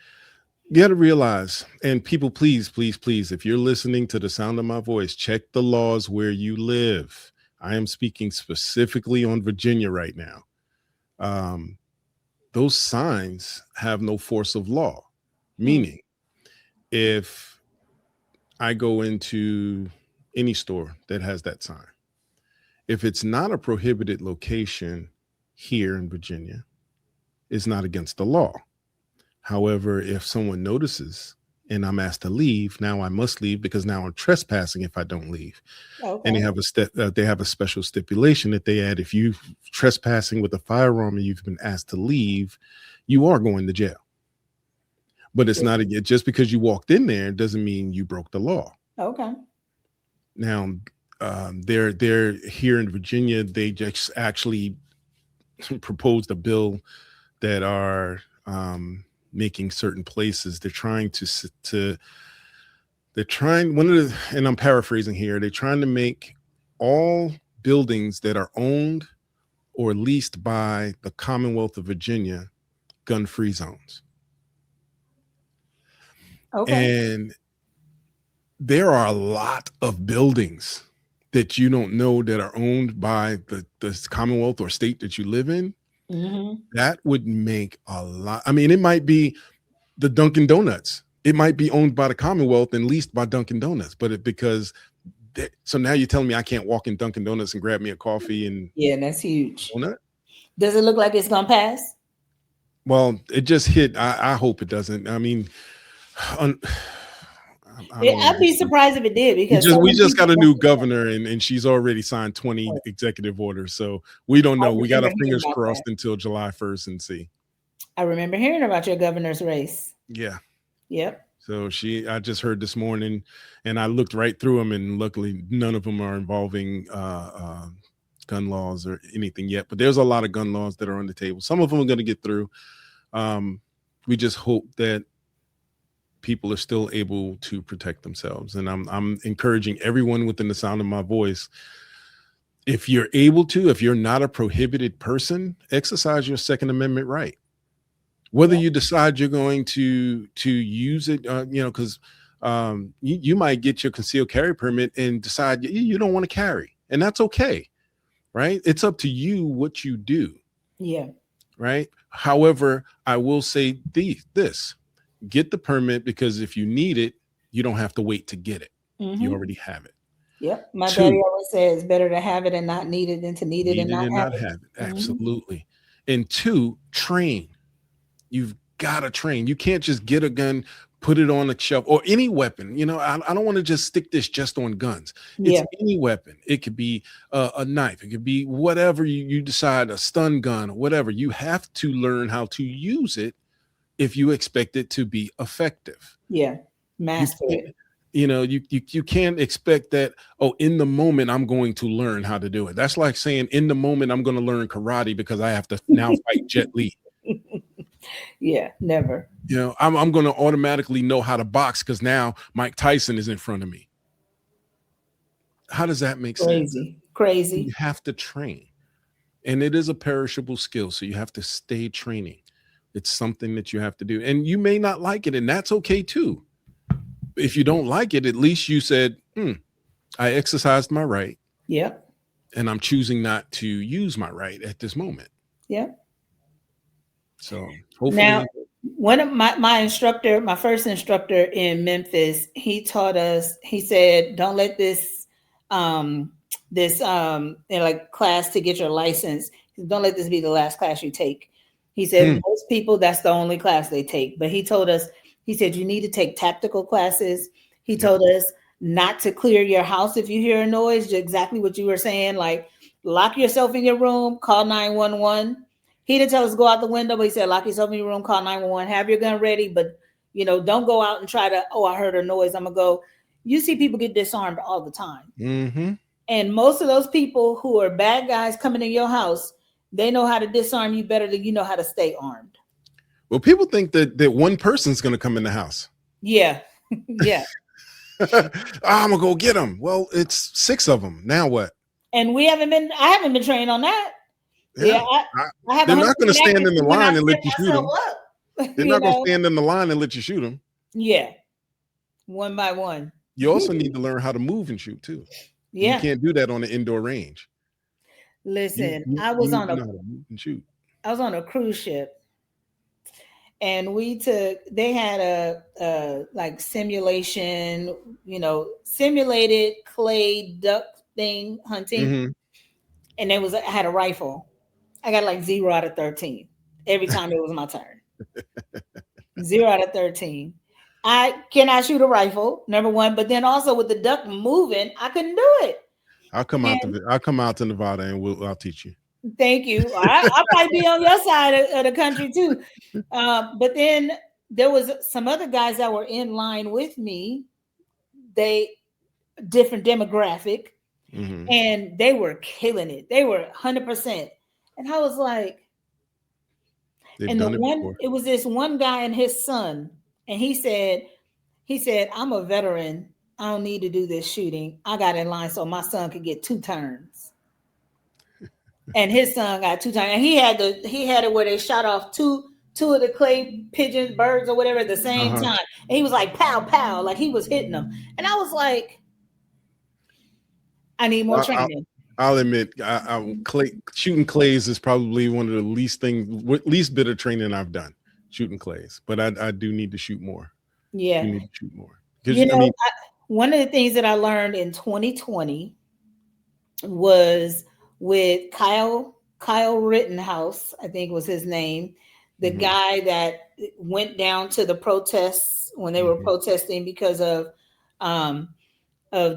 Speaker 2: you got to realize, and people, please, please, please, if you're listening to the sound of my voice, check the laws where you live. I am speaking specifically on Virginia right now. Those signs have no force of law, meaning if I go into any store that has that sign, if it's not a prohibited location here in Virginia, it's not against the law. However, if someone notices and I'm asked to leave, now I must leave because now I'm trespassing if I don't leave.
Speaker 1: okay.
Speaker 2: And they have a special stipulation that they add: if you trespassing with a firearm and you've been asked to leave, you are going to jail. But it's not just because you walked in there doesn't mean you broke the law.
Speaker 1: Okay.
Speaker 2: Now, they're here in Virginia. They just actually proposed a bill that are making certain places. They're trying and I'm paraphrasing here. They're trying to make all buildings that are owned or leased by the Commonwealth of Virginia gun-free zones.
Speaker 1: Okay.
Speaker 2: And there are a lot of buildings that you don't know that are owned by the Commonwealth or state that you live in.
Speaker 1: Mm-hmm.
Speaker 2: That would make a lot. I mean, it might be the Dunkin' Donuts. It might be owned by the Commonwealth and leased by Dunkin' Donuts, so now you're telling me I can't walk in Dunkin' Donuts and grab me a coffee and
Speaker 1: Yeah, that's huge.
Speaker 2: donut?
Speaker 1: Does it look like it's gonna pass?
Speaker 2: Well, it just hit. I hope it doesn't. I mean, I don't
Speaker 1: I'd be surprised if it did because so
Speaker 2: we
Speaker 1: many
Speaker 2: just got
Speaker 1: people
Speaker 2: a
Speaker 1: don't
Speaker 2: new
Speaker 1: do that.
Speaker 2: governor and she's already signed 20 executive orders. So we don't
Speaker 1: I
Speaker 2: know. We got
Speaker 1: remember
Speaker 2: our
Speaker 1: hearing
Speaker 2: fingers
Speaker 1: about
Speaker 2: crossed
Speaker 1: that.
Speaker 2: until July 1st and see.
Speaker 1: I remember hearing about your governor's race.
Speaker 2: Yeah.
Speaker 1: Yep.
Speaker 2: So I just heard this morning, and I looked right through them, and luckily none of them are involving gun laws or anything yet. But there's a lot of gun laws that are on the table. Some of them are going to get through. Um, we just hope that people are still able to protect themselves. And I'm encouraging everyone within the sound of my voice, if you're able to, if you're not a prohibited person, exercise your Second Amendment right. Whether you decide you're going to use it, because you might get your concealed carry permit and decide you don't want to carry, and that's okay, right? It's up to you what you do.
Speaker 1: Yeah.
Speaker 2: Right. However, I will say this: get the permit, because if you need it, you don't have to wait to get it. You already have it.
Speaker 1: Yep. My daddy
Speaker 2: Two,
Speaker 1: always says, better to have it and not need it than to need it and not have it.
Speaker 2: have it. Absolutely. And two, train. You've got to train. You can't just get a gun, put it on a shelf, or any weapon. I don't want to just stick this just on guns. It's any weapon. It could be a knife. It could be whatever you decide, a stun gun or whatever. You have to learn how to use it if you expect it to be effective.
Speaker 1: Yeah. Master it.
Speaker 2: You can't expect that, in the moment I'm going to learn how to do it. That's like saying in the moment I'm going to learn karate because I have to now fight Jet Li.
Speaker 1: Yeah, never.
Speaker 2: I'm going to automatically know how to box because now Mike Tyson is in front of me. How does that make sense?
Speaker 1: Crazy.
Speaker 2: You have to train. And it is a perishable skill, so you have to stay training. It's something that you have to do. And you may not like it, and that's okay too. If you don't like it, at least you said, I exercised my right.
Speaker 1: Yep.
Speaker 2: And I'm choosing not to use my right at this moment.
Speaker 1: Yep.
Speaker 2: So hopefully.
Speaker 1: Now, one of my first instructor in Memphis, he taught us, he said, don't let this class to get your license, don't let this be the last class you take. He said, most people, that's the only class they take. But he told us, he said, you need to take tactical classes. He told us not to clear your house if you hear a noise, exactly what you were saying, like lock yourself in your room, call 911. He didn't tell us go out the window, but he said, lock yourself in your room, call 911, have your gun ready, but don't go out and try to, I heard a noise, I'm gonna go. You see people get disarmed all the time.
Speaker 2: Mm-hmm.
Speaker 1: And most of those people who are bad guys coming in your house, they know how to disarm you better than you know how to stay armed.
Speaker 2: Well, people think that one person's going to come in the house.
Speaker 1: Yeah. Yeah.
Speaker 2: I'm going to go get them. Well, it's 6 of them. Now what?
Speaker 1: And I haven't been trained on that. Yeah.
Speaker 2: They're not going to stand in the line and let you shoot them. They're not going to stand in the line and let you shoot them.
Speaker 1: Yeah. One by one.
Speaker 2: You also need to learn how to move and shoot too. Yeah. You can't do that on an indoor range.
Speaker 1: Listen, I was on a cruise ship. And they had a like simulation, simulated clay duck thing hunting. And I had a rifle. I got like 0 out of 13 every time it was my turn. 0 out of 13. I cannot shoot a rifle, number one, but then also with the duck moving, I couldn't do it.
Speaker 2: I'll come out to Nevada and I'll teach you.
Speaker 1: Thank you. I might be on your side of the country too. But then there was some other guys that were in line with me. They different demographic, and they were killing it. They were 100%. And I was like, it was this one guy and his son, and he said, I'm a veteran. I don't need to do this shooting. I got in line so my son could get 2 turns. And his son got 2 turns. And he had it where they shot off two of the clay pigeons, birds, or whatever at the same time. And he was like, pow, pow, like he was hitting them. And I was like, I need more training.
Speaker 2: I'll admit, shooting clays is probably one of the least bit of training I've done, shooting clays. But I do need to shoot more.
Speaker 1: Yeah.
Speaker 2: You need to shoot more.
Speaker 1: One of the things that I learned in 2020 was with Kyle Rittenhouse, I think was his name, the guy that went down to the protests when they were protesting because of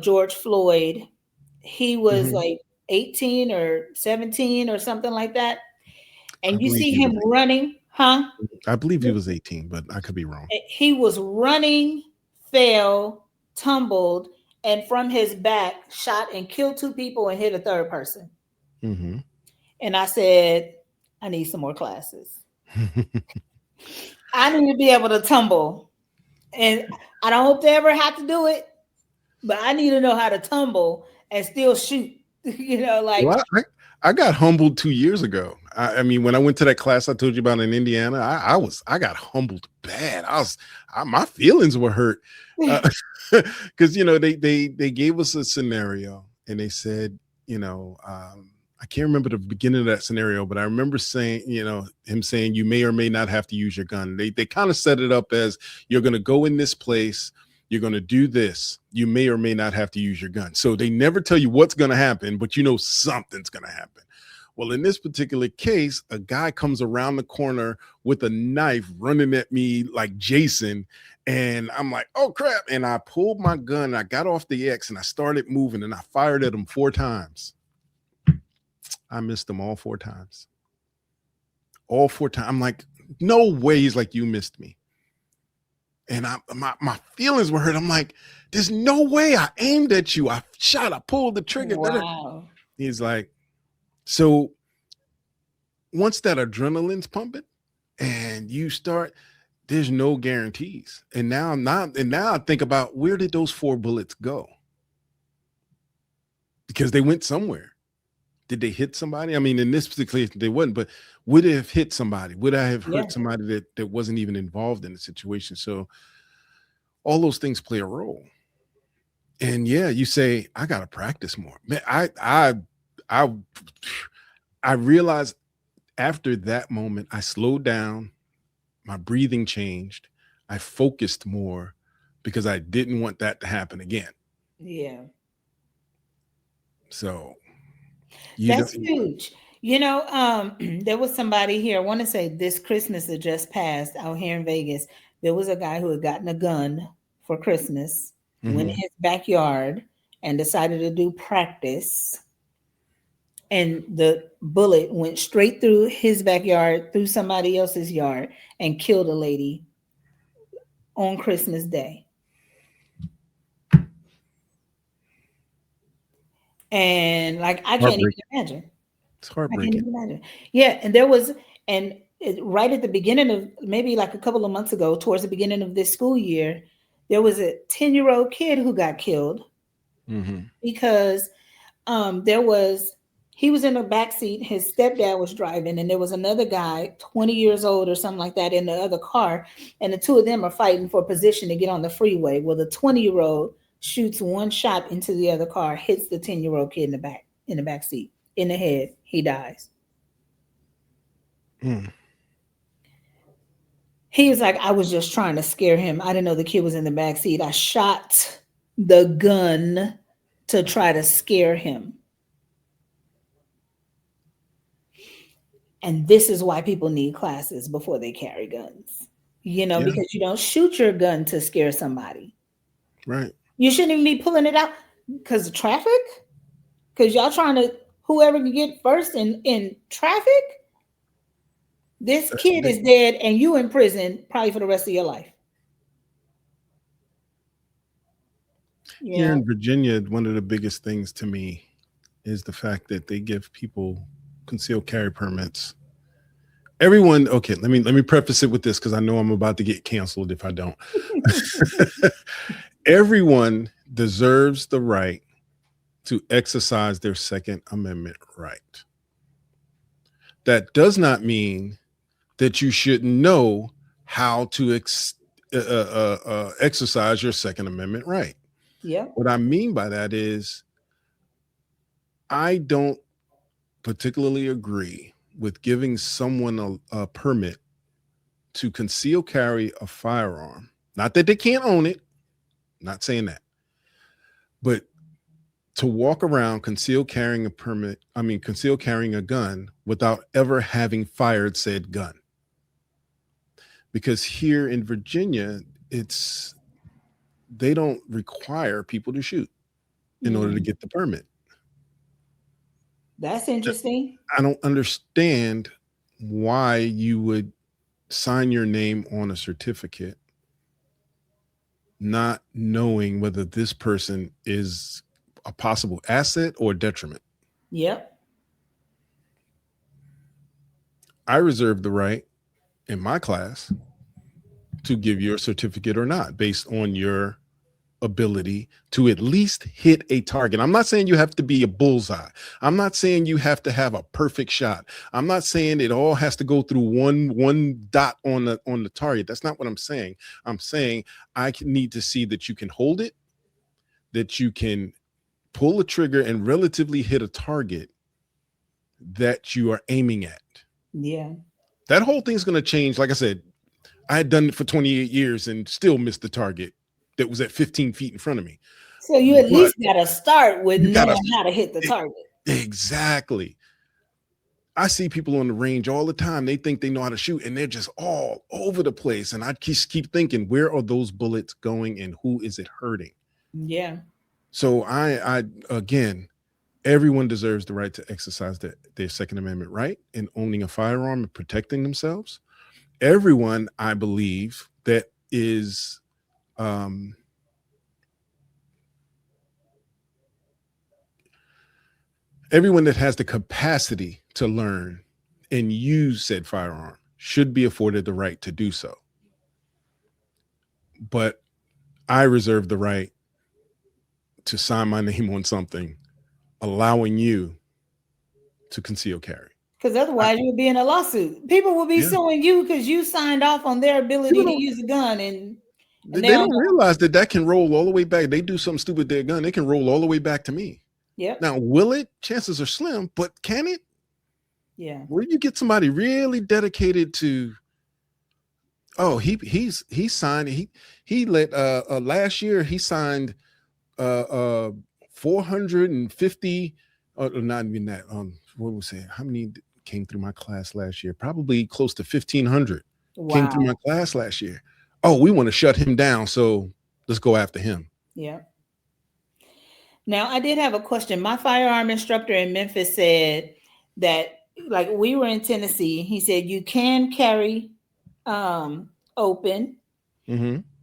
Speaker 1: George Floyd. He was like 18 or 17 or something like that. And you see him running, Huh?
Speaker 2: I believe he was 18, but I could be wrong.
Speaker 1: He was running, fell, tumbled, and from his back shot and killed two people and hit a third person.
Speaker 2: Mm-hmm.
Speaker 1: And I said, I need some more classes. I need to be able to tumble. And I don't hope to ever have to do it, but I need to know how to tumble and still shoot. Like,
Speaker 2: Well, I got humbled 2 years ago. I mean, when I went to that class I told you about in Indiana, I got humbled bad. My feelings were hurt because they gave us a scenario and they said, I can't remember the beginning of that scenario, but I remember saying, him saying you may or may not have to use your gun. They kind of set it up as you're going to go in this place. You're going to do this. You may or may not have to use your gun. So they never tell you what's going to happen, but something's going to happen. Well, in this particular case, a guy comes around the corner with a knife running at me like Jason. And I'm like, oh, crap. And I pulled my gun. I got off the X and I started moving and I fired at him 4 times. I missed him all 4 times. All 4 times. I'm like, no way. He's like, you missed me. And my feelings were hurt. I'm like, there's no way I aimed at you. I pulled the trigger.
Speaker 1: wow.
Speaker 2: He's like, so once that adrenaline's pumping and you start, there's no guarantees. And now I think about, where did those 4 bullets go? Because they went somewhere. Did they hit somebody? I mean, in this particular case, they wouldn't, but would it have hit somebody? Would I have hurt somebody that wasn't even involved in the situation? So all those things play a role. And yeah, you say, I got to practice more. Man, I realized after that moment, I slowed down, my breathing changed, I focused more because I didn't want that to happen again.
Speaker 1: Yeah.
Speaker 2: So
Speaker 1: that's huge. There was somebody here, I want to say this Christmas that just passed out here in Vegas. There was a guy who had gotten a gun for Christmas, went in his backyard and decided to do practice. And the bullet went straight through his backyard, through somebody else's yard, and killed a lady on Christmas Day. And like, I can't even imagine.
Speaker 2: It's heartbreaking.
Speaker 1: I can't even imagine. Yeah, and there was, right at the beginning of, maybe like a couple of months ago, towards the beginning of this school year, there was a 10-year-old kid who got killed because he was in the back seat. His stepdad was driving, and there was another guy, 20 years old or something like that, in the other car, and the two of them are fighting for position to get on the freeway. Well, the 20-year-old shoots one shot into the other car, hits the 10-year-old kid in the back seat, in the head. He dies. He was like, I was just trying to scare him. I didn't know the kid was in the back seat. I shot the gun to try to scare him. And this is why people need classes before they carry guns, because you don't shoot your gun to scare somebody.
Speaker 2: Right.
Speaker 1: You shouldn't even be pulling it out because of traffic, because y'all trying to, whoever can get first in traffic. This kid is dead and you in prison probably for the rest of your life.
Speaker 2: Here in Virginia, one of the biggest things to me is the fact that they give people concealed carry permits. Everyone, okay, let me preface it with this because I know I'm about to get canceled if I don't. Everyone deserves the right to exercise their Second Amendment right. That does not mean that you shouldn't know how to exercise your Second Amendment right.
Speaker 1: Yeah.
Speaker 2: What I mean by that is I don't particularly agree with giving someone a permit to conceal carry a firearm. Not that they can't own it, not saying that, but to walk around conceal carrying a gun without ever having fired said gun. Because here in Virginia, they don't require people to shoot in order to get the permit.
Speaker 1: That's interesting.
Speaker 2: I don't understand why you would sign your name on a certificate, not knowing whether this person is a possible asset or detriment.
Speaker 1: Yep.
Speaker 2: I reserve the right in my class to give you a certificate or not based on your ability to at least hit a target. I'm not saying you have to be a bullseye. I'm not saying you have to have a perfect shot. I'm not saying it all has to go through one dot on the target. That's not what I'm saying. I'm saying need to see that you can hold it, that you can pull a trigger and relatively hit a target that you are aiming at.
Speaker 1: Yeah.
Speaker 2: That whole thing's going to change. Like I said, I had done it for 28 years and still missed the target that was at 15 feet in front of me.
Speaker 1: So you at least got to start with knowing how to hit the target.
Speaker 2: Exactly. I see people on the range all the time. They think they know how to shoot and they're just all over the place. And I just keep thinking, where are those bullets going and who is it hurting?
Speaker 1: Yeah.
Speaker 2: So I again, everyone deserves the right to exercise their Second Amendment right in owning a firearm and protecting themselves. Everyone, I believe, that is everyone that has the capacity to learn and use said firearm should be afforded the right to do so. But I reserve the right to sign my name on something allowing you to conceal carry.
Speaker 1: Because otherwise you would be in a lawsuit. People will be suing you because you signed off on their ability to use a gun, and
Speaker 2: they don't realize that can roll all the way back. They do something stupid with their gun, they can roll all the way back to me.
Speaker 1: Yep.
Speaker 2: Now, will it? Chances are slim, but can it?
Speaker 1: Yeah.
Speaker 2: Where you get somebody really dedicated to? Oh, he signed. He let last year he signed 450. Not even that. What was it? How many came through my class last year? Probably close to 1,500 came through my class last year. Oh, we want to shut him down, so let's go after him.
Speaker 1: Yeah. Now, I did have a question. My firearm instructor in Memphis said that, like, we were in Tennessee. He said you can carry open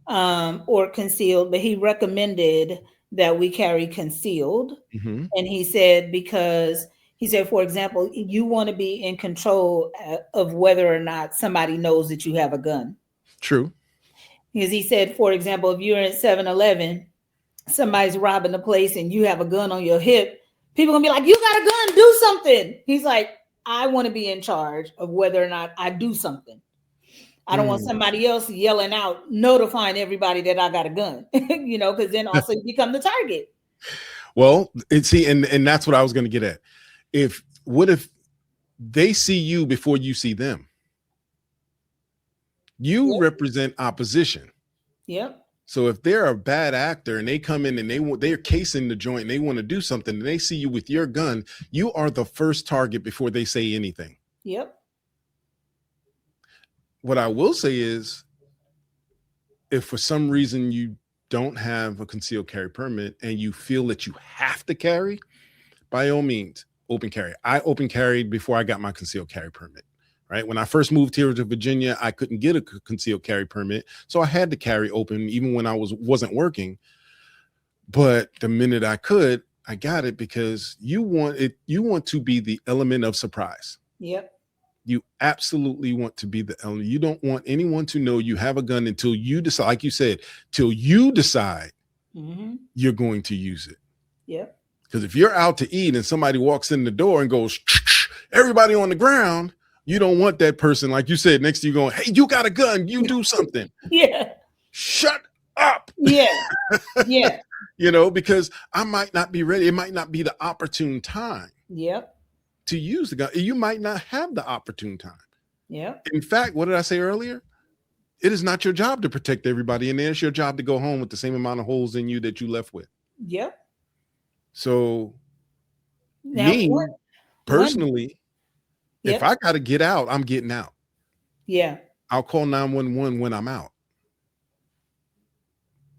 Speaker 1: or concealed, but he recommended that we carry concealed. And he said, because he said, for example, you want to be in control of whether or not somebody knows that you have a gun.
Speaker 2: True.
Speaker 1: Because he said, for example, if you're in 7-Eleven, somebody's robbing the place and you have a gun on your hip, people gonna be like, you got a gun, do something. He's like, I want to be in charge of whether or not I do something. I don't want somebody else yelling out, notifying everybody that I got a gun, because then also you become the target.
Speaker 2: Well, and that's what I was going to get at. What if they see you before you see them? You represent opposition.
Speaker 1: Yep.
Speaker 2: So if they're a bad actor and they come in and they're casing the joint and they want to do something and they see you with your gun, you are the first target before they say anything.
Speaker 1: Yep.
Speaker 2: What I will say is, if for some reason you don't have a concealed carry permit and you feel that you have to carry, by all means, open carry. I open carried before I got my concealed carry permit. Right. When I first moved here to Virginia, I couldn't get a concealed carry permit. So I had to carry open even when I wasn't working. But the minute I could, I got it because you want to be the element of surprise.
Speaker 1: Yep.
Speaker 2: You absolutely want to be the element. You don't want anyone to know you have a gun until you decide, like you said, till you decide you're going to use it.
Speaker 1: Yep.
Speaker 2: Because if you're out to eat and somebody walks in the door and goes, everybody on the ground, you don't want that person, like you said, next to you going, hey, you got a gun, you do something.
Speaker 1: Yeah.
Speaker 2: Shut up.
Speaker 1: Yeah. Yeah.
Speaker 2: Because I might not be ready. It might not be the opportune time.
Speaker 1: Yep.
Speaker 2: To use the gun. You might not have the opportune time.
Speaker 1: Yep.
Speaker 2: In fact, what did I say earlier? It is not your job to protect everybody. And it's your job to go home with the same amount of holes in you that you left with.
Speaker 1: Yep.
Speaker 2: So now, personally, if I got to get out, I'm getting out.
Speaker 1: Yeah.
Speaker 2: I'll call 911 when I'm out.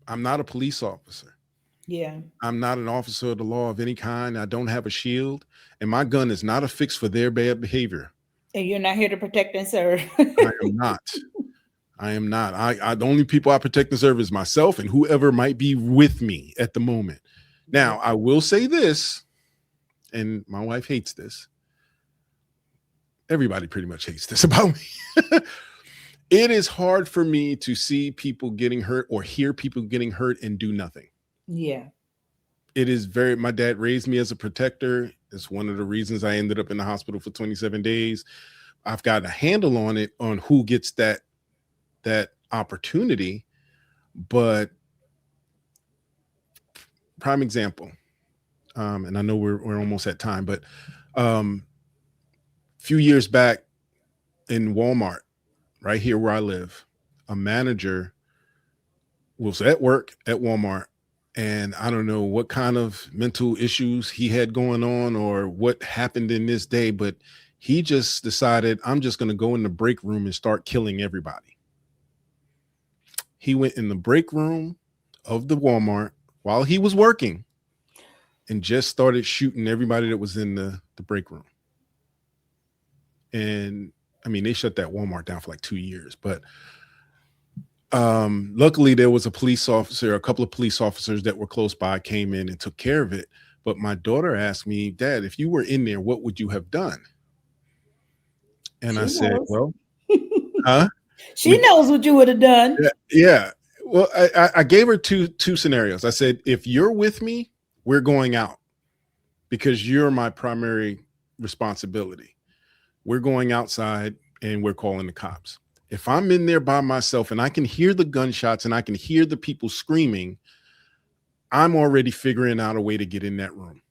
Speaker 2: I'm not a police officer.
Speaker 1: Yeah.
Speaker 2: I'm not an officer of the law of any kind. I don't have a shield, and my gun is not affixed for their bad behavior.
Speaker 1: And you're not here to protect and serve.
Speaker 2: I am not. I am not. The only people I protect and serve is myself and whoever might be with me at the moment.
Speaker 1: Yeah.
Speaker 2: Now, I will say this, and my wife hates this. Everybody pretty much hates this about me. It is hard for me to see people getting hurt or hear people getting hurt and do nothing.
Speaker 1: Yeah.
Speaker 2: It is my dad raised me as a protector. It's one of the reasons I ended up in the hospital for 27 days. I've got a handle on it, on who gets that opportunity. But prime example, and I know we're almost at time, but few years back in Walmart, right here where I live, a manager was at work at Walmart, and I don't know what kind of mental issues he had going on or what happened in this day, but he just decided, I'm just going to go in the break room and start killing everybody. He went in the break room of the Walmart while he was working and just started shooting everybody that was in the break room. And I mean, they shut that Walmart down for like 2 years, but luckily there was a couple of police officers that were close by, came in and took care of it. But my daughter asked me, Dad, if you were in there, what would you have done? And I said, well,
Speaker 1: She knows what you would have done.
Speaker 2: Yeah. Well, I gave her two scenarios. I said, if you're with me, we're going out because you're my primary responsibility. We're going outside and we're calling the cops. If I'm in there by myself and I can hear the gunshots and I can hear the people screaming, I'm already figuring out a way to get in that room.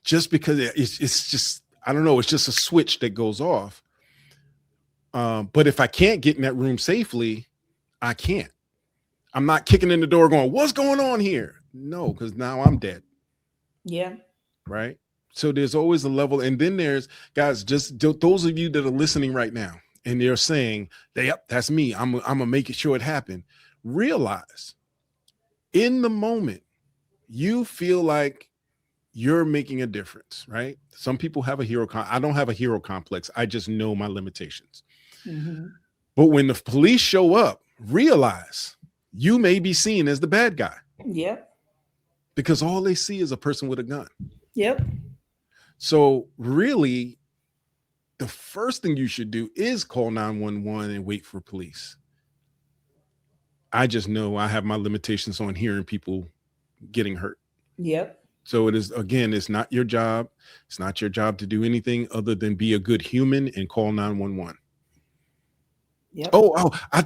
Speaker 2: Just because it's just, I don't know, it's just a switch that goes off. But if I can't get in that room safely, I can't. I'm not kicking in the door going, what's going on here? No, because now I'm dead.
Speaker 1: Yeah.
Speaker 2: Right. So there's always a level. And then there's, guys, just those of you that are listening right now and they're saying, yep, that's me. I'm going to make sure it happen. Realize in the moment, you feel like you're making a difference, right? Some people have a hero. I don't have a hero complex. I just know my limitations. Mm-hmm. But when the police show up, realize you may be seen as the bad guy.
Speaker 1: Yep.
Speaker 2: Because all they see is a person with a gun.
Speaker 1: Yep.
Speaker 2: So really, the first thing you should do is call 911 and wait for police. I just know I have my limitations on hearing people getting hurt.
Speaker 1: Yep.
Speaker 2: So it is, again, it's not your job. It's not your job to do anything other than be a good human and call 911. Yep. I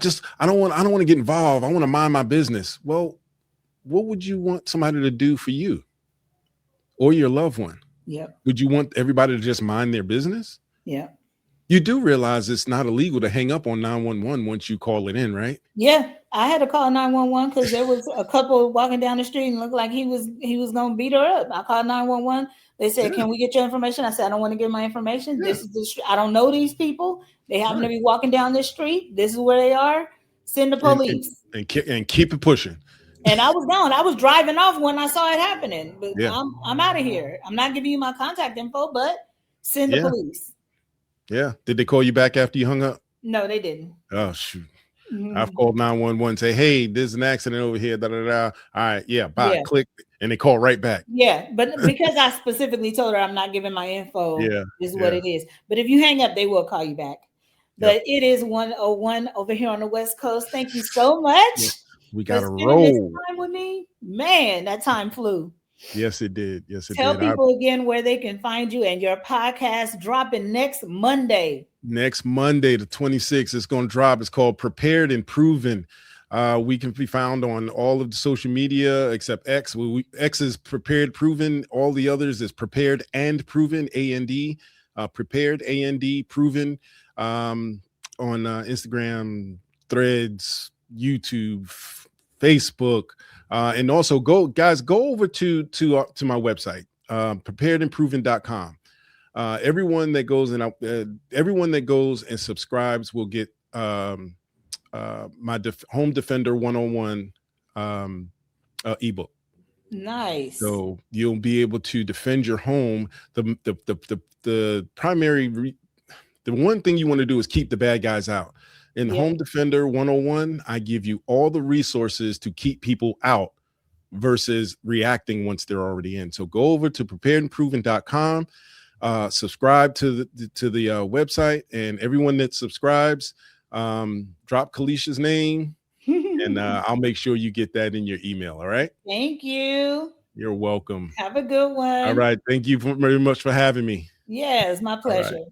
Speaker 2: don't want to get involved. I want to mind my business. Well, what would you want somebody to do for you or your loved one?
Speaker 1: Yep.
Speaker 2: Would you want everybody to just mind their business?
Speaker 1: Yeah.
Speaker 2: You do realize it's not illegal to hang up on 911 once you call it in, right?
Speaker 1: Yeah. I had to call 911 because there was a couple walking down the street and looked like he was going to beat her up. I called 911. They said, Can we get your information? I said, I don't want to give my information. Yeah. This is the street. I don't know these people. They happen to be walking down this street. This is where they are. Send the police.
Speaker 2: And keep it pushing.
Speaker 1: And I was gone. I was driving off when I saw it happening. But yeah. I'm out of here. I'm not giving you my contact info, but send the police.
Speaker 2: Yeah. Did they call you back after you hung up?
Speaker 1: No, they didn't.
Speaker 2: Oh, shoot. Mm-hmm. I've called 911, say, hey, there's an accident over here. Da, da, da. All right. Yeah. Bye. Yeah. Click. And they call right back.
Speaker 1: Yeah. But because I specifically told her I'm not giving my info, is what it is. But if you hang up, they will call you back. But it is 1:01 over here on the West Coast. Thank you so much.
Speaker 2: Yeah. We got to roll.
Speaker 1: This time with me. Man, that time flew.
Speaker 2: Yes, it did. Yes, it did.
Speaker 1: Tell people again where they can find you and your podcast dropping next Monday.
Speaker 2: Next Monday, the 26th, it's going to drop. It's called Prepared and Proven. We can be found on all of the social media except X. X is Prepared Proven. All the others is Prepared and Proven, A-N-D. Prepared, A-N-D, Proven. On Instagram, Threads, YouTube, Facebook. And also go over to my website, preparedandproven.com. Everyone that goes and subscribes will get my Home Defender 101 ebook.
Speaker 1: Nice.
Speaker 2: So you'll be able to defend your home. The primary the one thing you want to do is keep the bad guys out. In
Speaker 1: Yep.
Speaker 2: Home Defender 101, I give you all the resources to keep people out versus reacting once they're already in. So go over to preparedandproven.com, subscribe to the website, and everyone that subscribes, drop Kalisha's name, and I'll make sure you get that in your email. All right.
Speaker 1: Thank you.
Speaker 2: You're welcome.
Speaker 1: Have a good
Speaker 2: All
Speaker 1: one.
Speaker 2: right. Thank you very much for having me.
Speaker 1: Yes, my
Speaker 2: All right.
Speaker 1: pleasure.